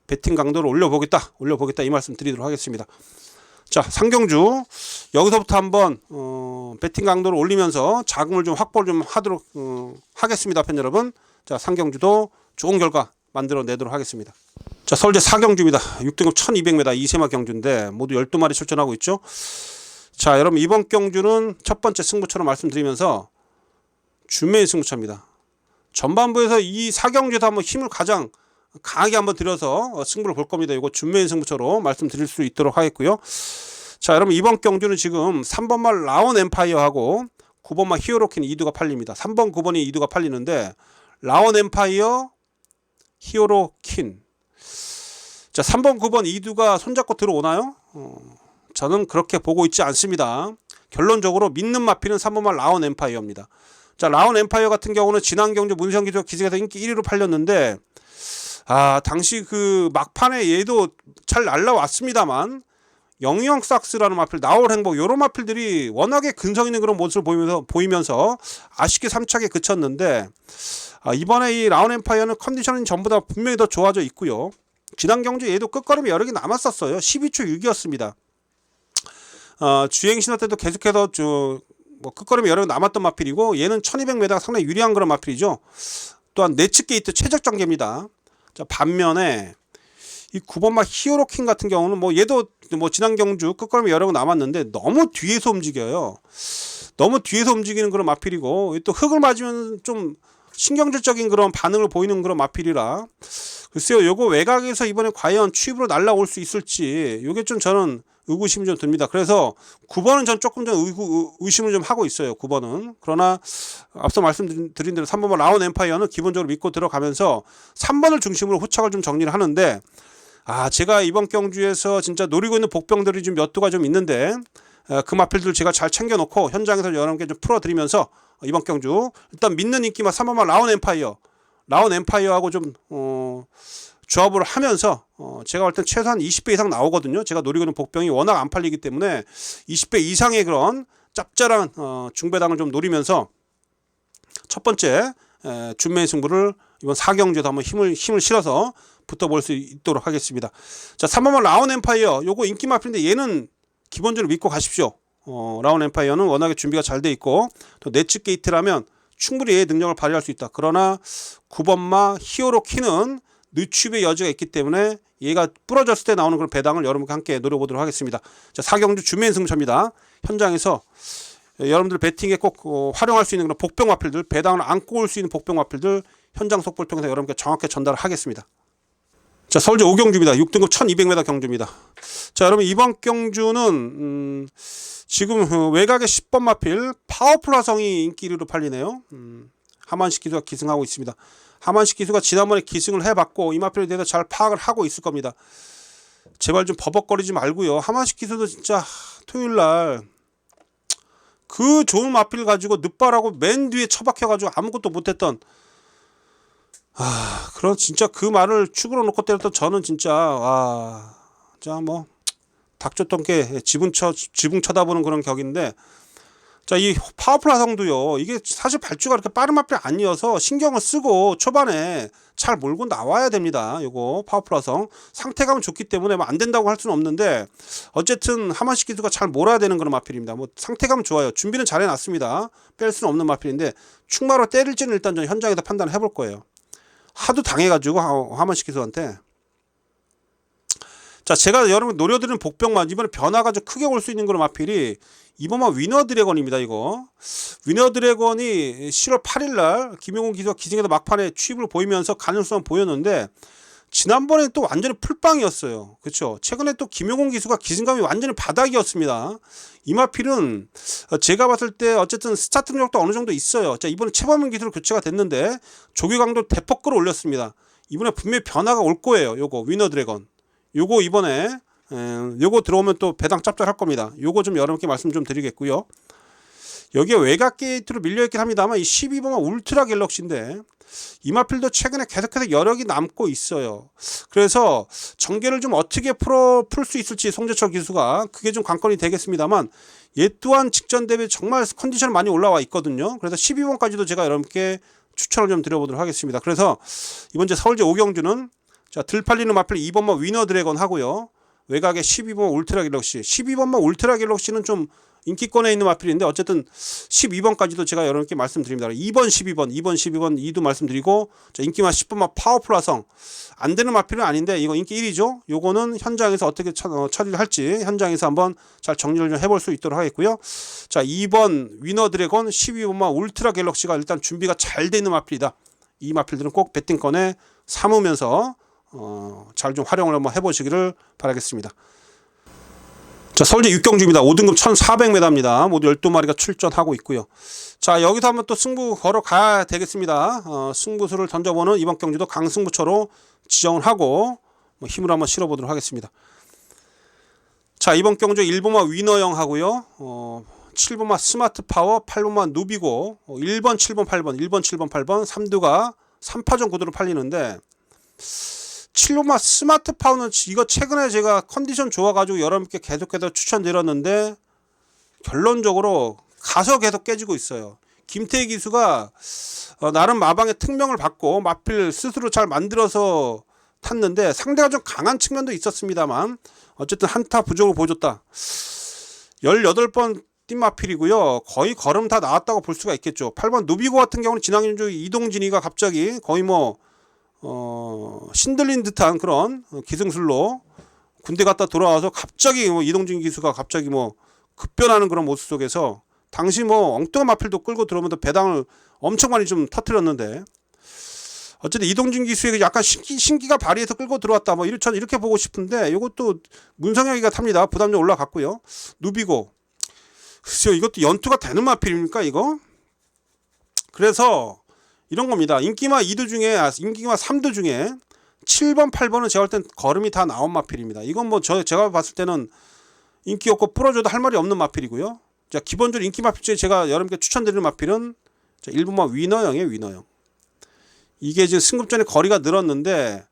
배팅 강도를 올려보겠다 이 말씀 드리도록 하겠습니다. 자, 상경주 여기서부터 한번 배팅 강도를 올리면서 자금을 좀 확보를 좀 하도록 하겠습니다, 팬 여러분. 자, 상경주도 좋은 결과 만들어내도록 하겠습니다. 자, 서울제 4경주입니다. 6등급 1200m 이세마 경주인데 모두 12마리 출전하고 있죠. 자, 여러분 이번 경주는 첫 번째 승부처럼 말씀드리면서 준메인 승부처입니다. 전반부에서 이 4경주에서 한번 힘을 가장 강하게 한번 들여서 승부를 볼 겁니다. 이거 준메인 승부처로 말씀드릴 수 있도록 하겠고요. 자, 여러분 이번 경주는 지금 3번 말 라온 엠파이어하고 9번 말 히어로킨 2두가 팔립니다. 3번 9번이 2두가 팔리는데 라온 엠파이어 히어로킨, 자 3번 9번 2두가 손잡고 들어오나요? 저는 그렇게 보고 있지 않습니다. 결론적으로 믿는 마필은 3번 말 라온 엠파이어입니다. 자, 라온 엠파이어 같은 경우는 지난 경주 문성 기수가 기승에서 인기 1위로 팔렸는데 당시 그 막판에 얘도 잘 날라왔습니다만 영영 삭스라는 마필, 나올 행복 요런 마필들이 워낙에 근성 있는 그런 모습을 보이면서 아쉽게 3착에 그쳤는데 이번에 이 라온 엠파이어는 컨디션은 전보다 분명히 더 좋아져 있고요. 지난 경주 얘도 끝걸음이 여러 개 남았었어요. 12초 6이었습니다. 주행 신호 때도 계속해서 끝걸음이 여러 개 남았던 마필이고 얘는 1200m가 상당히 유리한 그런 마필이죠. 또한 네츠 게이트 최적 전개입니다. 자, 반면에 이 9번마 히어로킹 같은 경우는 얘도 지난 경주 끝걸음이 여러 개 남았는데 너무 뒤에서 움직여요. 너무 뒤에서 움직이는 그런 마필이고 또 흙을 맞으면 좀 신경질적인 그런 반응을 보이는 그런 마필이라 글쎄요, 요거 외곽에서 이번에 과연 취입으로 날라올 수 있을지 요게 좀 저는 의구심이 좀 듭니다. 그래서 9번은 전 조금 좀 의심을 좀 하고 있어요. 9번은. 그러나 앞서 말씀드린 대로 3번 라온 엠파이어는 기본적으로 믿고 들어가면서 3번을 중심으로 후착을 좀 정리를 하는데 제가 이번 경주에서 진짜 노리고 있는 복병들이 좀 몇 두가 좀 있는데 그 마필들 제가 잘 챙겨놓고 현장에서 여러분께 좀 풀어드리면서 이번 경주 일단 믿는 인기만 3번만 라온 엠파이어하고 좀 조합을 하면서 제가 볼 땐 최소한 20배 이상 나오거든요. 제가 노리고 있는 복병이 워낙 안 팔리기 때문에 20배 이상의 그런 짭짤한 중배당을 좀 노리면서 첫 번째 준메인 승부를 이번 4경주에도 한번 힘을 실어서 붙어볼 수 있도록 하겠습니다. 자, 3번만 라온 엠파이어 요거 인기 마필인데 얘는 기본적으로 믿고 가십시오. 라온 엠파이어는 워낙에 준비가 잘 돼 있고 또 네츠 게이트라면 충분히 얘의 능력을 발휘할 수 있다. 그러나 9번마 히어로키는 늦추입의 여지가 있기 때문에 얘가 부러졌을 때 나오는 그런 배당을 여러분과 함께 노려보도록 하겠습니다. 자, 4경주 준메인 승부처입니다. 현장에서 여러분들 배팅에 꼭 활용할 수 있는 그런 복병 마필들, 배당을 안고 올 수 있는 복병 마필들 현장 속보를 통해서 여러분께 정확하게 전달을 하겠습니다. 자, 서울제 5경주입니다. 6등급 1200m 경주입니다. 자, 여러분 이번 경주는 지금 외곽의 10번 마필 파워풀 화성이 인기 1위로 팔리네요. 하만식 기수가 기승하고 있습니다. 하만식 기수가 지난번에 기승을 해봤고 이 마필에 대해서 잘 파악을 하고 있을 겁니다. 제발 좀 버벅거리지 말고요. 하만식 기수도 진짜 토요일날 그 좋은 마필 가지고 늦발하고 맨 뒤에 처박혀가지고 아무것도 못했던 그런 진짜 그 말을 축으로 놓고 때렸던 저는 진짜 닥쳤던 게 지붕 쳐다보는 그런 격인데, 자, 이 파워풀 화성도요, 이게 사실 발주가 그렇게 빠른 마필이 아니어서 신경을 쓰고 초반에 잘 몰고 나와야 됩니다. 요거 파워풀 화성 상태감은 좋기 때문에 안 된다고 할 수는 없는데 어쨌든 하만식 기수가 잘 몰아야 되는 그런 마필입니다. 상태감은 좋아요. 준비는 잘 해놨습니다. 뺄 수는 없는 마필인데 충마로 때릴지는 일단 전 현장에서 판단을 해볼 거예요. 하도 당해가지고 하만식 기수한테. 자, 제가 여러분 노려드리는 복병만 이번에 변화가 좀 크게 올 수 있는 그런 마필이 이번만 위너 드래곤입니다. 이거 위너 드래곤이 10월 8일날 김용훈 기수가 기승에서 막판에 취입을 보이면서 가능성은 보였는데 지난번에 또 완전히 풀빵이었어요. 그렇죠? 최근에 또 김용훈 기수가 기승감이 완전히 바닥이었습니다. 이 마필은 제가 봤을 때 어쨌든 스타트 능력도 어느 정도 있어요. 자, 이번에 최범민 기수로 교체가 됐는데 조교강도 대폭 끌어올렸습니다. 이번에 분명히 변화가 올 거예요. 요거 위너 드래곤 요거 이번에 요거 들어오면 또 배당 짭짤할 겁니다. 요거 좀 여러분께 말씀 좀 드리겠고요. 여기에 외곽 게이트로 밀려있긴 합니다만 이 12번은 울트라 갤럭시인데 이 마필도 최근에 계속해서 여력이 남고 있어요. 그래서 전개를 좀 어떻게 풀 수 있을지 송재철 기수가 그게 좀 관건이 되겠습니다만 얘 또한 직전 대비 정말 컨디션 많이 올라와 있거든요. 그래서 12번까지도 제가 여러분께 추천을 좀 드려보도록 하겠습니다. 그래서 이번 주 서울제 5경주는 자, 들팔리는 마필 2번만 위너 드래곤 하고요. 외곽에 12번 울트라 갤럭시. 12번만 울트라 갤럭시는 좀 인기권에 있는 마필인데 어쨌든 12번까지도 제가 여러분께 말씀드립니다. 2번, 12번, 2번, 12번 2도 말씀드리고, 자, 인기마 10번마 파워풀 화성 안 되는 마필은 아닌데 이거 인기 1위죠. 요거는 현장에서 어떻게 처리를 할지 현장에서 한번 잘 정리를 좀 해볼 수 있도록 하겠고요. 자, 2번 위너 드래곤, 12번마 울트라 갤럭시가 일단 준비가 잘 돼 있는 마필이다. 이 마필들은 꼭 배팅권에 삼으면서 잘 좀 활용을 한번 해보시기를 바라겠습니다. 자, 서울제 6경주입니다. 5등급 1400m입니다. 모두 12마리가 출전하고 있고요. 자, 여기서 한번 또 승부 걸어 가야 되겠습니다. 승부수를 던져보는 이번 경주도 강승부처로 지정을 하고 힘을 한번 실어보도록 하겠습니다. 자, 이번 경주 1번마 위너형 하고요. 7번마 스마트 파워, 8번마 누비고, 1번, 7번, 8번, 1번, 7번, 8번 3두가 3파전 구도로 팔리는데, 7번마 스마트 파워는 이거 최근에 제가 컨디션 좋아가지고 여러분께 계속해서 추천드렸는데 결론적으로 가서 계속 깨지고 있어요. 김태희 기수가 나름 마방의 특명을 받고 마필 스스로 잘 만들어서 탔는데 상대가 좀 강한 측면도 있었습니다만 어쨌든 한타 부족을 보여줬다. 18번 뛴 마필이고요. 거의 걸음 다 나왔다고 볼 수가 있겠죠. 8번 누비고 같은 경우는 지난주 이동진이가 갑자기 거의 신들린 듯한 그런 기승술로 군대 갔다 돌아와서 갑자기 이동진 기수가 갑자기 급변하는 그런 모습 속에서 당시 엉뚱한 마필도 끌고 들어오면서 배당을 엄청 많이 좀 터뜨렸는데 어쨌든 이동진 기수에게 약간 신기가 발휘해서 끌고 들어왔다. 저는 이렇게 보고 싶은데 이것도 문성혁이가 탑니다. 부담 좀 올라갔고요. 누비고. 글쎄요, 이것도 연투가 되는 마필입니까 이거? 그래서 이런 겁니다. 인기마 2두 중에, 인기마 3두 중에 7번, 8번은 제가 볼 땐 걸음이 다 나온 마필입니다. 이건 제가 봤을 때는 인기 없고 풀어줘도 할 말이 없는 마필이고요. 자, 기본적으로 인기 마필 중에 제가 여러분께 추천드리는 마필은 1번마 위너형이에요, 위너형. 이게 지금 승급전에 거리가 늘었는데,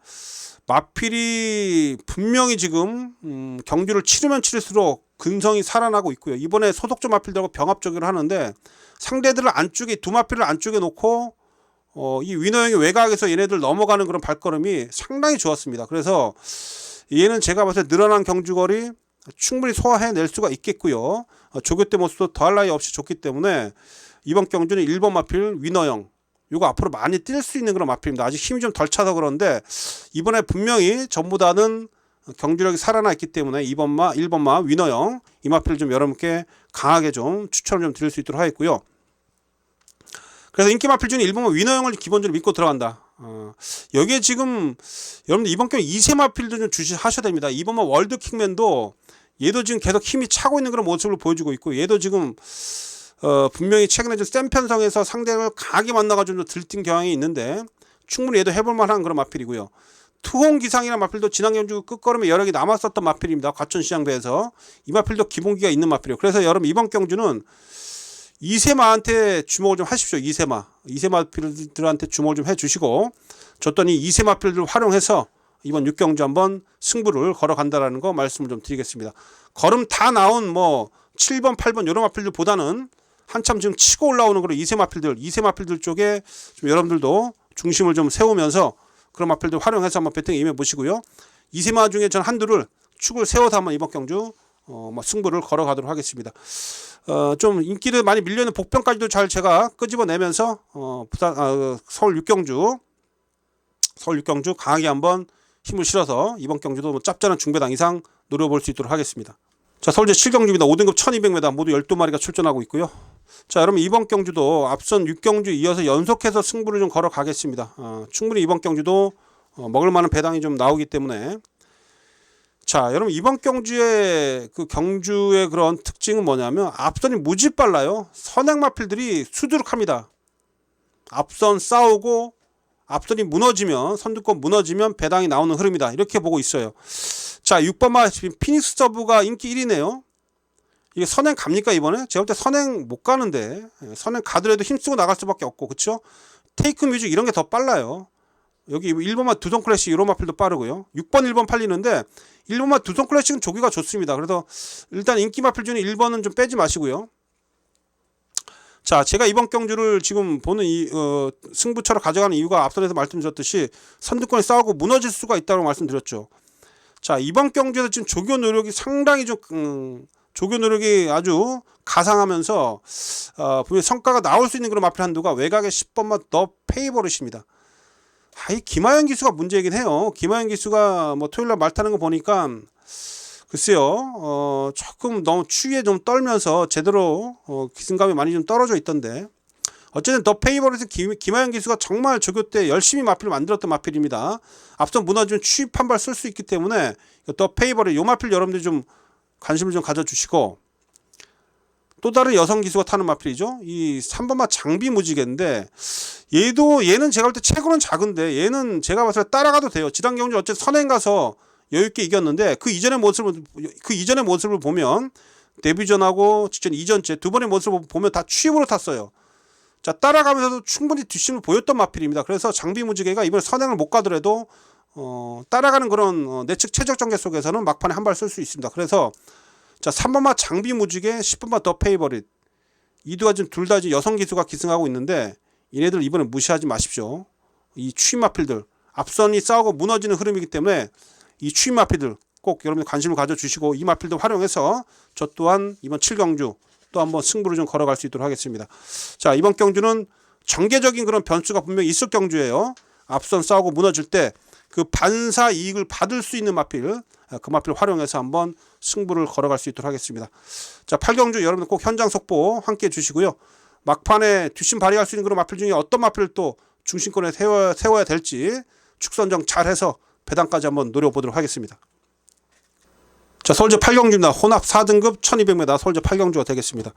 마필이 분명히 지금, 경주를 치르면 치를수록 근성이 살아나고 있고요. 이번에 소속조 마필들하고 병합조기를 하는데, 상대들을 안쪽에, 두 마필을 안쪽에 놓고, 이 위너형의 외곽에서 얘네들 넘어가는 그런 발걸음이 상당히 좋았습니다. 그래서 얘는 제가 봤을 때 늘어난 경주거리 충분히 소화해낼 수가 있겠고요. 조교 때 모습도 더할 나위 없이 좋기 때문에 이번 경주는 1번 마필 위너형 요거 앞으로 많이 뛸 수 있는 그런 마필입니다. 아직 힘이 좀 덜 차서 그런데 이번에 분명히 전보다는 경주력이 살아나 있기 때문에 1번마 위너형 이 마필을 좀 여러분께 강하게 좀 추천을 좀 드릴 수 있도록 하겠고요. 그래서 인기 마필 중에 1번마 위너형을 기본적으로 믿고 들어간다. 여기에 지금 여러분들 이번 경우 2세 마필도 좀 주시하셔야 됩니다. 2번마 월드킹맨도 얘도 지금 계속 힘이 차고 있는 그런 모습을 보여주고 있고 얘도 지금 분명히 최근에 좀 센 편성에서 상대를 강하게 만나가지고 들뛴 경향이 있는데 충분히 얘도 해볼 만한 그런 마필이고요. 투홍기상이라는 마필도 지난 경주 끝걸음에 여러 개 남았었던 마필입니다. 과천시장배에서 이 마필도 기본기가 있는 마필이에요. 그래서 여러분 이번 경주는 2세마한테 주목을 좀 하십시오. 2세마필들한테 주목을 좀 해주시고 줬더니 2세마필들 활용해서 이번 6경주 한번 승부를 걸어간다라는 거 말씀을 좀 드리겠습니다. 걸음 다 나온 7번, 8번 이런 마필들보다는 한참 지금 치고 올라오는 그런 2세마필들 쪽에 좀 여러분들도 중심을 좀 세우면서 그런 마필들 활용해서 한번 배팅에 임해 보시고요. 2세마 중에 전 한두를 축을 세워서 한번 이번 경주 승부를 걸어가도록 하겠습니다. 좀 인기를 많이 밀려있는 복병까지도 잘 제가 끄집어내면서 서울 6경주 강하게 한번 힘을 실어서 이번 경주도 짭짤한 중배당 이상 노려볼 수 있도록 하겠습니다. 자, 서울제 7경주입니다. 5등급 1200m 모두 12마리가 출전하고 있고요. 자, 여러분 이번 경주도 앞선 6경주 이어서 연속해서 승부를 좀 걸어가겠습니다. 충분히 이번 경주도 먹을 만한 배당이 좀 나오기 때문에 자, 여러분 이번 경주의 경주의 그런 특징은 뭐냐면 앞선이 무지 빨라요. 선행마필들이 수두룩합니다. 앞선 싸우고 앞선이 무너지면 선두권 무너지면 배당이 나오는 흐름이다. 이렇게 보고 있어요. 자, 6번마 피닉스 서브가 인기 1위네요. 이게 선행 갑니까 이번에? 제가 볼 때 선행 못 가는데 선행 가더라도 힘쓰고 나갈 수밖에 없고 그쵸? 테이크 뮤직 이런 게 더 빨라요. 여기 1번마 두손 클래식 이런 마필도 빠르고요. 6번 1번 팔리는데 1번마 두손 클래식은 조기가 좋습니다. 그래서 일단 인기 마필 중에 1번은 좀 빼지 마시고요. 자, 제가 이번 경주를 지금 보는 승부처로 가져가는 이유가 앞선에서 말씀드렸듯이 선두권에 싸우고 무너질 수가 있다고 말씀드렸죠. 자, 이번 경주에서 지금 조교 노력이 상당히 좀 조교 노력이 아주 가상하면서 분명히 성과가 나올 수 있는 그런 마필 한두가 외곽의 10번마 더 페이버릿입니다. 이 김하연 기수가 문제이긴 해요. 김하연 기수가 뭐 토요일날 말 타는 거 보니까 글쎄요, 조금 너무 추위에 좀 떨면서 제대로 기승감이 많이 좀 떨어져 있던데, 어쨌든 더 페이버릿은 김하연 기수가 정말 조교 때 열심히 마필을 만들었던 마필입니다. 앞서 무너지면 추위 판발 쓸 수 있기 때문에 더 페이버릿 요 마필 여러분들이 좀 관심을 좀 가져주시고, 또 다른 여성 기수가 타는 마필이죠. 이 3번마 장비 무지개인데, 얘는 제가 볼 때 체구는 작은데 얘는 제가 봤을 때 따라가도 돼요. 지난 경주 어쨌든 선행 가서 여유있게 이겼는데 그 이전의 모습을 보면 데뷔전하고 직전 이전째 두 번의 모습을 보면 다 취입으로 탔어요. 자, 따라가면서도 충분히 뒷심을 보였던 마필입니다. 그래서 장비 무지개가 이번에 선행을 못 가더라도 따라가는 그런 내측 최적 전개 속에서는 막판에 한 발 쓸 수 있습니다. 그래서 자, 3번마 장비 무지개, 10번마 더 페이버릿, 이두가 지금 둘 다 여성 기수가 기승하고 있는데 얘네들 이번에 무시하지 마십시오. 이 취입 마필들 앞선이 싸우고 무너지는 흐름이기 때문에 이 취입 마필들 꼭 여러분들 관심을 가져주시고, 이 마필들 활용해서 저 또한 이번 7경주 또 한번 승부를 좀 걸어갈 수 있도록 하겠습니다. 자, 이번 경주는 전개적인 그런 변수가 분명히 있을 경주예요. 앞선 싸우고 무너질 때 그 반사 이익을 받을 수 있는 마필, 그 마필 활용해서 한번 승부를 걸어갈 수 있도록 하겠습니다. 자, 8경주 여러분들 꼭 현장 속보 함께 해주시고요. 막판에 뒷심 발휘할 수 있는 그런 마필 중에 어떤 마필을 또 중심권에 세워야 될지 축선정 잘해서 배당까지 한번 노려보도록 하겠습니다. 자, 서울제 8경주입니다. 혼합 4등급 1200m 서울제 8경주가 되겠습니다.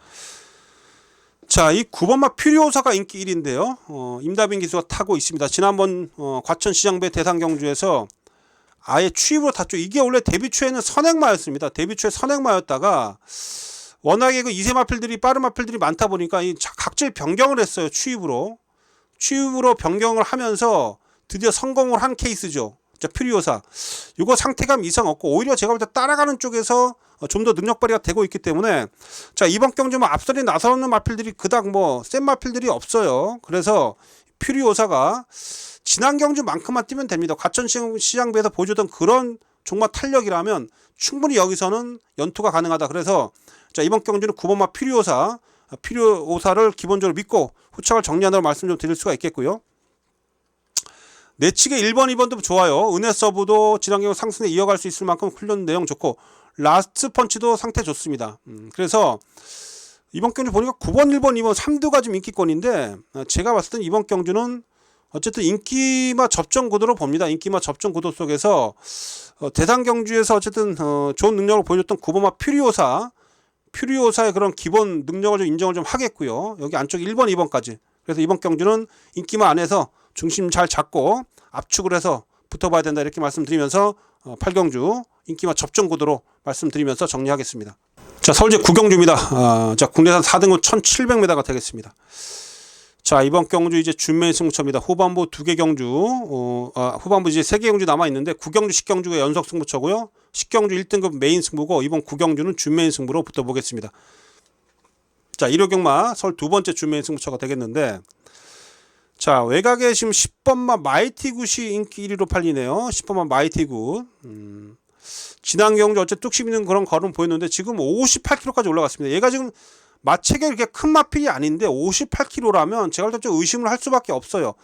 자, 이 9번마 퓨리오사가 인기 1위인데요. 임다빈 기수가 타고 있습니다. 지난번 과천시장배 대상경주에서 아예 취입으로 탔죠. 이게 원래 데뷔 초에는 선행마였습니다. 데뷔 초에 선행마였다가 워낙에 그 2세 마필들이 빠른 마필들이 많다 보니까 이 각질 변경을 했어요. 취입으로 변경을 하면서 드디어 성공을 한 케이스죠. 자, 퓨리오사 이거 상태감 이상 없고 오히려 제가 볼 때 따라가는 쪽에서 좀 더 능력 발휘가 되고 있기 때문에, 자, 이번 경주 뭐 앞선에 나서는 마필들이 그닥 뭐 센 마필들이 없어요. 그래서 퓨리오사가 지난 경주만큼만 뛰면 됩니다. 과천시장배에서 보여줬던 그런 종마 탄력이라면 충분히 여기서는 연투가 가능하다. 그래서 자, 이번 경주는 9번마 퓨리오사를 기본적으로 믿고 후착을 정리한다고 말씀 좀 드릴 수가 있겠고요. 내측에 1번, 2번도 좋아요. 은혜 서브도 지난 경주 상승에 이어갈 수 있을 만큼 훈련 내용 좋고 라스트 펀치도 상태 좋습니다. 그래서 이번 경주 보니까 9번, 1번, 2번 3두가 좀 인기권인데, 제가 봤을 땐 이번 경주는 어쨌든 인기마 접전 구도로 봅니다. 인기마 접전 구도 속에서 대상 경주에서 어쨌든 좋은 능력을 보여줬던 9번마 퓨리오사의 그런 기본 능력을 좀 인정을 좀 하겠고요. 여기 안쪽 1번, 2번까지. 그래서 이번 경주는 인기마 안에서 중심 잘 잡고 압축을 해서 붙어봐야 된다, 이렇게 말씀드리면서 8경주 인기마 접전 구도로 말씀드리면서 정리하겠습니다. 자, 서울제 9경주입니다. 자, 국내산 4등급 1700m가 되겠습니다. 자, 이번 경주 이제 준메인 승부처입니다. 후반부 2개 경주, 후반부 이제 3개 경주 남아있는데 9경주, 10경주가 연속 승부처고요. 10경주 1등급 메인 승부고, 이번 9경주는 준메인 승부로 붙어보겠습니다. 자, 1호 경마 서울 두 번째 준메인 승부처가 되겠는데, 자, 외곽에 지금 10번마 마이티굿이 인기 1위로 팔리네요. 10번마 마이티굿. 지난 경주 어쨌든 뚝심 있는 그런 걸음 보였는데 지금 58kg까지 올라갔습니다. 얘가 지금 마체가 이렇게 큰 마필이 아닌데 58kg라면 제가 볼 때 좀 의심을 할 수밖에 없어요.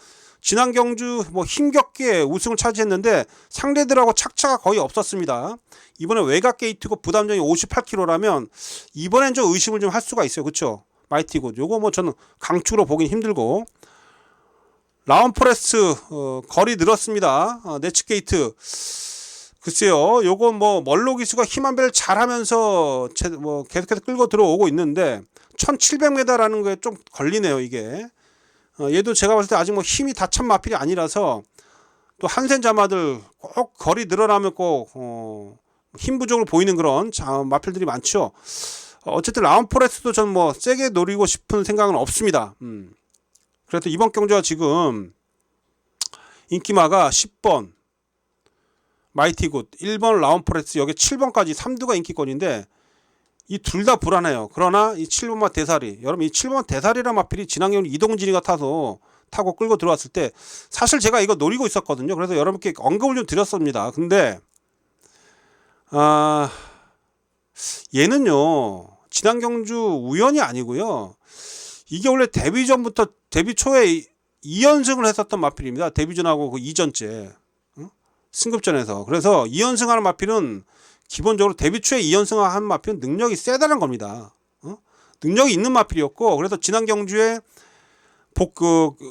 지난 경주 뭐 힘겹게 우승을 차지했는데 상대들하고 착차가 거의 없었습니다. 이번에 외곽 게이트고 부담점이 58kg라면 이번엔 좀 의심을 좀 할 수가 있어요. 그렇죠? 마이티굿. 요거 뭐 저는 강추로 보긴 힘들고, 라운포레스트 거리 늘었습니다. 내측 게이트. 글쎄요, 요거 뭐 멀로 기수가 힘 한 배를 잘하면서 뭐 계속해서 끌고 들어오고 있는데 1700m라는 거에 좀 걸리네요, 이게. 얘도 제가 봤을 때 아직 뭐 힘이 다 찬 마필이 아니라서, 또 한센 자마들 꼭 거리 늘어나면 꼭 힘 부족을 보이는 그런 마필들이 많죠. 어쨌든 라운포레스트도 전 뭐 세게 노리고 싶은 생각은 없습니다. 그래도 이번 경주가 지금 인기마가 10번 마이티굿, 1번 라운포레스, 여기 7번까지 3두가 인기권인데 이 둘 다 불안해요. 그러나 이 7번마 대사리, 여러분 이 7번마 대사리란 마필이 지난 경주 이동진이가 타고 끌고 들어왔을 때 사실 제가 이거 노리고 있었거든요. 그래서 여러분께 언급을 좀 드렸습니다. 근데 얘는요 지난 경주 우연이 아니고요. 이게 원래 데뷔 전부터 데뷔 초에 2연승을 했었던 마필입니다. 데뷔전하고 그 이전째 승급전에서. 그래서 2연승하는 마필은 기본적으로 데뷔 초에 2연승한 마필은 능력이 세다는 겁니다. 능력이 있는 마필이었고, 그래서 지난 경주에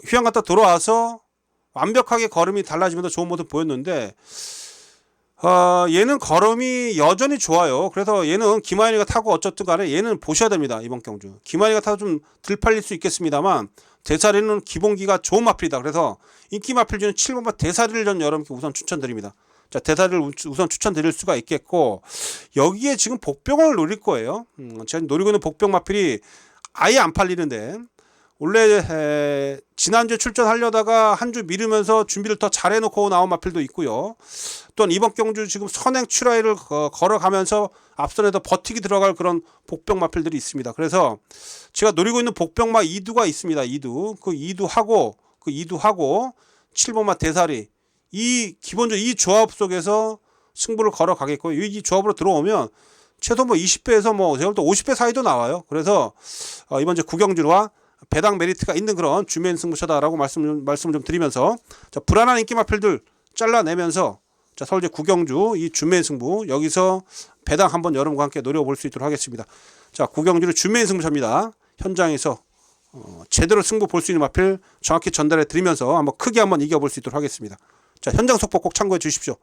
휴양 갔다 돌아와서 완벽하게 걸음이 달라지면서 좋은 모습 보였는데, 얘는 걸음이 여전히 좋아요. 그래서 얘는 김하연이가 타고 어쨌든 간에 얘는 보셔야 됩니다. 이번 경주 김하연이가 타도 좀 덜 팔릴 수 있겠습니다만 대사리는 기본기가 좋은 마필이다. 그래서 인기 마필 중에 7번마 대사리를 전 여러분께 우선 추천드립니다. 자, 대사리를 우선 추천드릴 수가 있겠고, 여기에 지금 복병을 노릴 거예요. 제가 노리고 있는 복병 마필이 아예 안 팔리는데, 원래 지난주에 출전하려다가 한 주 미루면서 준비를 더 잘해놓고 나온 마필도 있고요. 또한 이번 경주 지금 선행 출하이를 걸어가면서 앞선에서 버티기 들어갈 그런 복병 마필들이 있습니다. 그래서 제가 노리고 있는 복병마 2두가 있습니다. 2두. 그 2두하고 7번마 대사리, 이 기본적으로 이 조합 속에서 승부를 걸어가겠고요. 이 조합으로 들어오면 최소 뭐 20배에서 뭐 제가 볼 때 50배 사이도 나와요. 그래서 이번 주 구경주와 배당 메리트가 있는 그런 주메인 승부처다라고 말씀을 좀 드리면서, 자, 불안한 인기 마필들 잘라내면서, 자, 서울제 구경주 이 주메인 승부 여기서 배당 한번 여러분과 함께 노려볼 수 있도록 하겠습니다. 자, 구경주는 주메인 승부처입니다. 현장에서 제대로 승부 볼 수 있는 마필 정확히 전달해 드리면서 한번 크게 한번 이겨볼 수 있도록 하겠습니다. 자, 현장 속보 꼭 참고해 주십시오.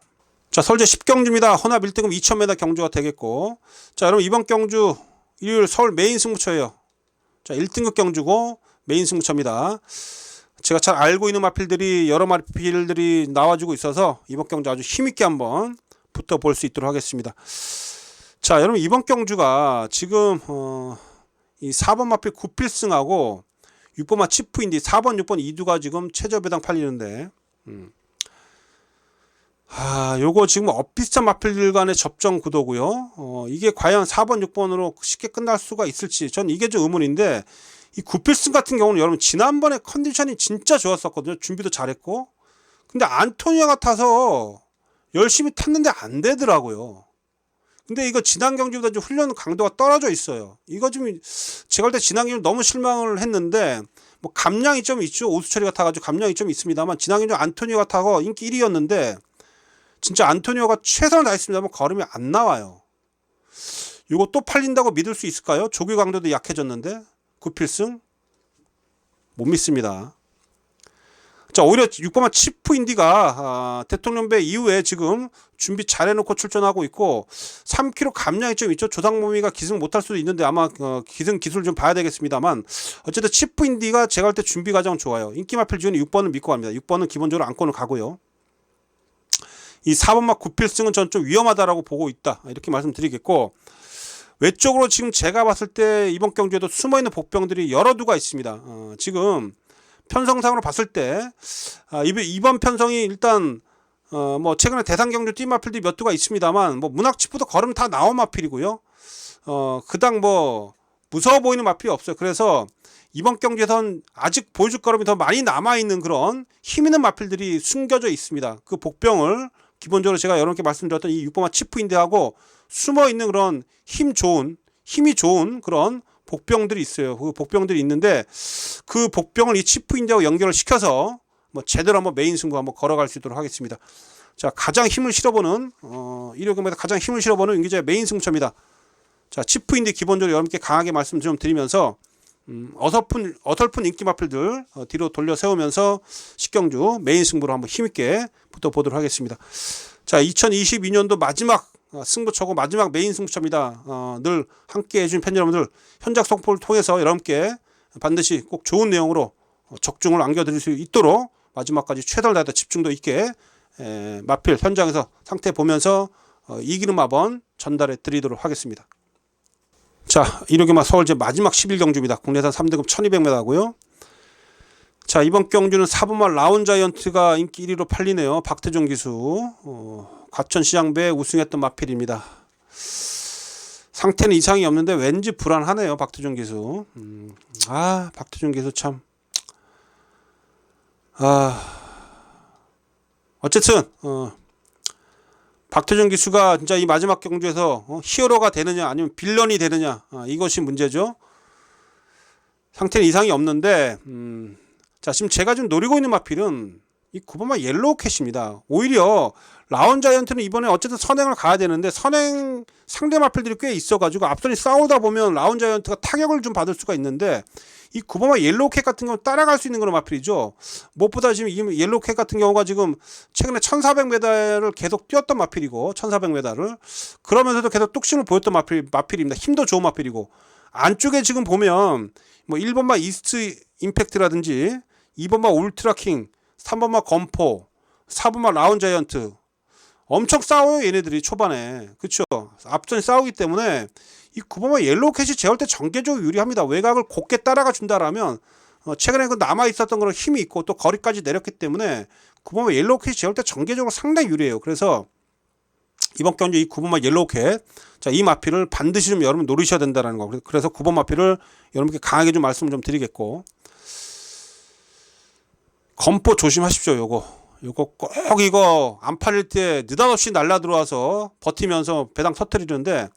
자, 서울제 10경주입니다. 혼합 1등급 2000m 경주가 되겠고, 자, 여러분 이번 경주 일요일 서울 메인 승부처예요. 자, 1등급 경주고 메인 승부처입니다. 제가 잘 알고 있는 마필들이 여러 마필들이 나와주고 있어서 이번 경주 아주 힘있게 한번 붙어볼 수 있도록 하겠습니다. 자, 여러분 이번 경주가 지금 이 4번 마필 9필승하고 6번마 치프인디 4번 6번 2두가 지금 최저 배당 팔리는데, 요거 지금 엇비슷한 마필들 간의 접전 구도고요. 이게 과연 4번 6번으로 쉽게 끝날 수가 있을지 전 이게 좀 의문인데, 이 9필승 같은 경우는 여러분 지난번에 컨디션이 진짜 좋았었거든요. 준비도 잘했고. 근데 안토니아가 타서 열심히 탔는데 안 되더라고요. 근데 이거 지난 경주보다 좀 훈련 강도가 떨어져 있어요. 이거 좀 제가 볼 때 지난 경주 너무 실망을 했는데, 뭐 감량이 좀 있죠. 오수철이가 타가지고 감량이 좀 있습니다만, 지난 경주 안토니아가 타고 인기 1위였는데 진짜 안토니오가 최선을 다했습니다만 걸음이 안 나와요. 이거 또 팔린다고 믿을 수 있을까요? 조기 강도도 약해졌는데 9필승 못 믿습니다. 자, 오히려 6번마 치프인디가 대통령배 이후에 지금 준비 잘해놓고 출전하고 있고 3kg 감량이 좀 있죠. 조상모미가 기승 못할 수도 있는데 아마 기승 기술 좀 봐야 되겠습니다만, 어쨌든 치프인디가 제가 할 때 준비 과정 좋아요. 인기 마필 중에 6번은 믿고 갑니다. 6번은 기본적으로 안고는 가고요. 이 4번마 9필승은 전 좀 위험하다라고 보고 있다, 이렇게 말씀드리겠고, 외적으로 지금 제가 봤을 때 이번 경주에도 숨어있는 복병들이 여러 두가 있습니다. 지금 편성상으로 봤을 때 이번 편성이 일단 뭐 최근에 대상 경주 뛴 마필들이 몇 두가 있습니다만, 뭐 문학치프도 걸음 다 나온 마필이고요. 그당 뭐 무서워 보이는 마필이 없어요. 그래서 이번 경기에선 아직 보여줄 걸음이 더 많이 남아있는 그런 힘있는 마필들이 숨겨져 있습니다. 그 복병을 기본적으로 제가 여러분께 말씀드렸던 이 6번마 치프인데하고 숨어있는 그런 힘이 좋은 그런 복병들이 있어요. 그 복병들이 있는데, 그 복병을 이 치프인데하고 연결을 시켜서 뭐 제대로 한번 메인 승부 한번 걸어갈 수 있도록 하겠습니다. 자, 가장 힘을 실어보는 일요경매에서 가장 힘을 실어보는 윤기자의 메인 승부처입니다. 자, 치프인데 기본적으로 여러분께 강하게 말씀 좀 드리면서 어설픈 인기 마필들 뒤로 돌려 세우면서 10경주 메인 승부로 한번 힘있게 붙어보도록 하겠습니다. 자, 2022년도 마지막 승부처고 마지막 메인 승부처입니다. 늘 함께 해준 팬 여러분들, 현장 속보를 통해서 여러분께 반드시 꼭 좋은 내용으로 적중을 안겨드릴 수 있도록 마지막까지 최선을 다해서 집중도 있게 마필 현장에서 상태 보면서 이기는 마번 전달해 드리도록 하겠습니다. 자, 일요경마 서울제 마지막 11경주입니다. 국내산 3등급 1200m고요. 자, 이번 경주는 4번마 라운자이언트가 인기 1위로 팔리네요. 박태종 기수. 과천시장배 우승했던 마필입니다. 상태는 이상이 없는데 왠지 불안하네요. 박태종 기수. 박태종 기수 참. 어쨌든 박태준 기수가 진짜 이 마지막 경주에서 히어로가 되느냐 아니면 빌런이 되느냐, 이것이 문제죠. 상태는 이상이 없는데 자, 지금 제가 지금 노리고 있는 마필은 이 9번마 옐로우 캣입니다. 오히려 라운 자이언트는 이번에 어쨌든 선행을 가야 되는데 선행 상대 마필들이 꽤 있어가지고 앞선이 싸우다 보면 라운 자이언트가 타격을 좀 받을 수가 있는데 이 9번마 옐로우 캣 같은 경우는 따라갈 수 있는 그런 마필이죠. 무엇보다 지금 이 옐로우 캣 같은 경우가 지금 최근에 1400m를 계속 뛰었던 마필이고 1400m를 그러면서도 계속 뚝심을 보였던 마필입니다. 힘도 좋은 마필이고 안쪽에 지금 보면 뭐 1번마 이스트 임팩트라든지 2번마 울트라킹, 3번마 검포, 4번마 라운 자이언트 엄청 싸워요 얘네들이 초반에. 그쵸? 앞전에 싸우기 때문에 이 9번마 옐로우 캣이 제어할 때 전개적으로 유리합니다. 외곽을 곱게 따라가 준다라면 최근에 그 남아있었던 그런 힘이 있고 또 거리까지 내렸기 때문에 9번마 옐로우 캣이 제어할 때 전개적으로 상당히 유리해요. 그래서 이번 경주 이 9번마 옐로우 캣, 자, 이 마필을 반드시 좀 여러분 노리셔야 된다는 거. 그래서 9번 마필을 여러분께 강하게 좀 말씀을 좀 드리겠고, 검포 조심하십시오. 요거 꼭 이거 안 팔릴 때 느닷없이 날라 들어와서 버티면서 배당 터뜨리는데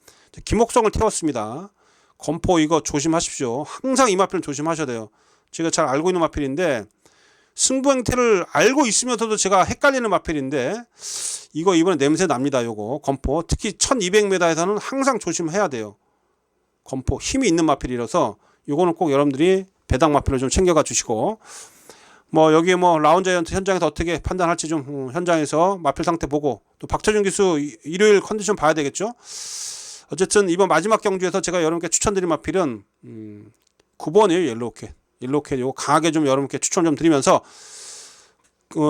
김옥성을 태웠습니다. 검포 이거 조심하십시오. 항상 이 마필은 조심하셔야 돼요. 제가 잘 알고 있는 마필인데 승부 행태를 알고 있으면서도 제가 헷갈리는 마필인데 이거 이번에 냄새 납니다. 요거 검포 특히 1200m에서는 항상 조심해야 돼요. 검포 힘이 있는 마필이라서 요거는 꼭 여러분들이 배당 마필을 좀 챙겨가 주시고, 뭐 여기 뭐 라운 자이언트 현장에서 어떻게 판단할지 좀 현장에서 마필 상태 보고 또 박철준 기수 일요일 컨디션 봐야 되겠죠. 어쨌든 이번 마지막 경주에서 제가 여러분께 추천드린 마필은 9번이에요. 옐로우 캣 요거 강하게 좀 여러분께 추천 좀 드리면서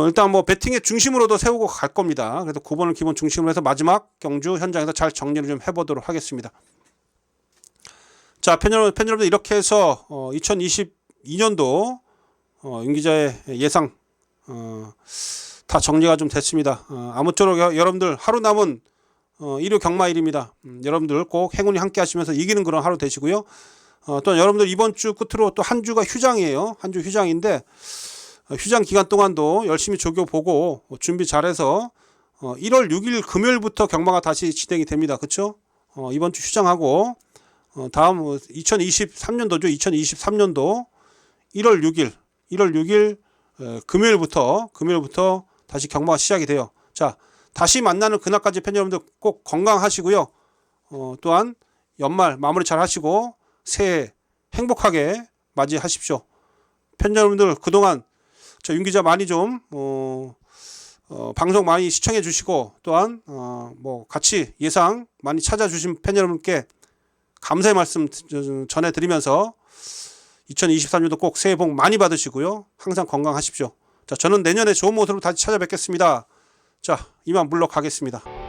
일단 뭐 배팅의 중심으로도 세우고 갈 겁니다. 그래서 9번을 기본 중심으로 해서 마지막 경주 현장에서 잘 정리를 좀 해보도록 하겠습니다. 자, 팬 여러분들 이렇게 해서 2022년도 윤 기자의 예상 다 정리가 좀 됐습니다. 아무쪼록 여러분들 하루 남은 일요 경마일입니다. 여러분들 꼭 행운이 함께 하시면서 이기는 그런 하루 되시고요. 또 여러분들 이번 주 끝으로 또 한 주가 휴장이에요. 한 주 휴장인데 휴장 기간 동안도 열심히 조교 보고 준비 잘해서 1월 6일 금요일부터 경마가 다시 진행이 됩니다. 그렇죠? 이번 주 휴장하고 다음 2023년도죠. 2023년도 1월 6일 금요일부터 다시 경마가 시작이 돼요. 자, 다시 만나는 그날까지 팬 여러분들 꼭 건강하시고요. 또한 연말 마무리 잘 하시고 새해 행복하게 맞이하십시오. 팬 여러분들 그동안 저 윤 기자 많이 좀 방송 많이 시청해 주시고 또한 뭐 같이 예상 많이 찾아주신 팬 여러분께 감사의 말씀 전해드리면서 2023년도 꼭 새해 복 많이 받으시고요. 항상 건강하십시오. 자, 저는 내년에 좋은 모습으로 다시 찾아뵙겠습니다. 자, 이만 물러가겠습니다.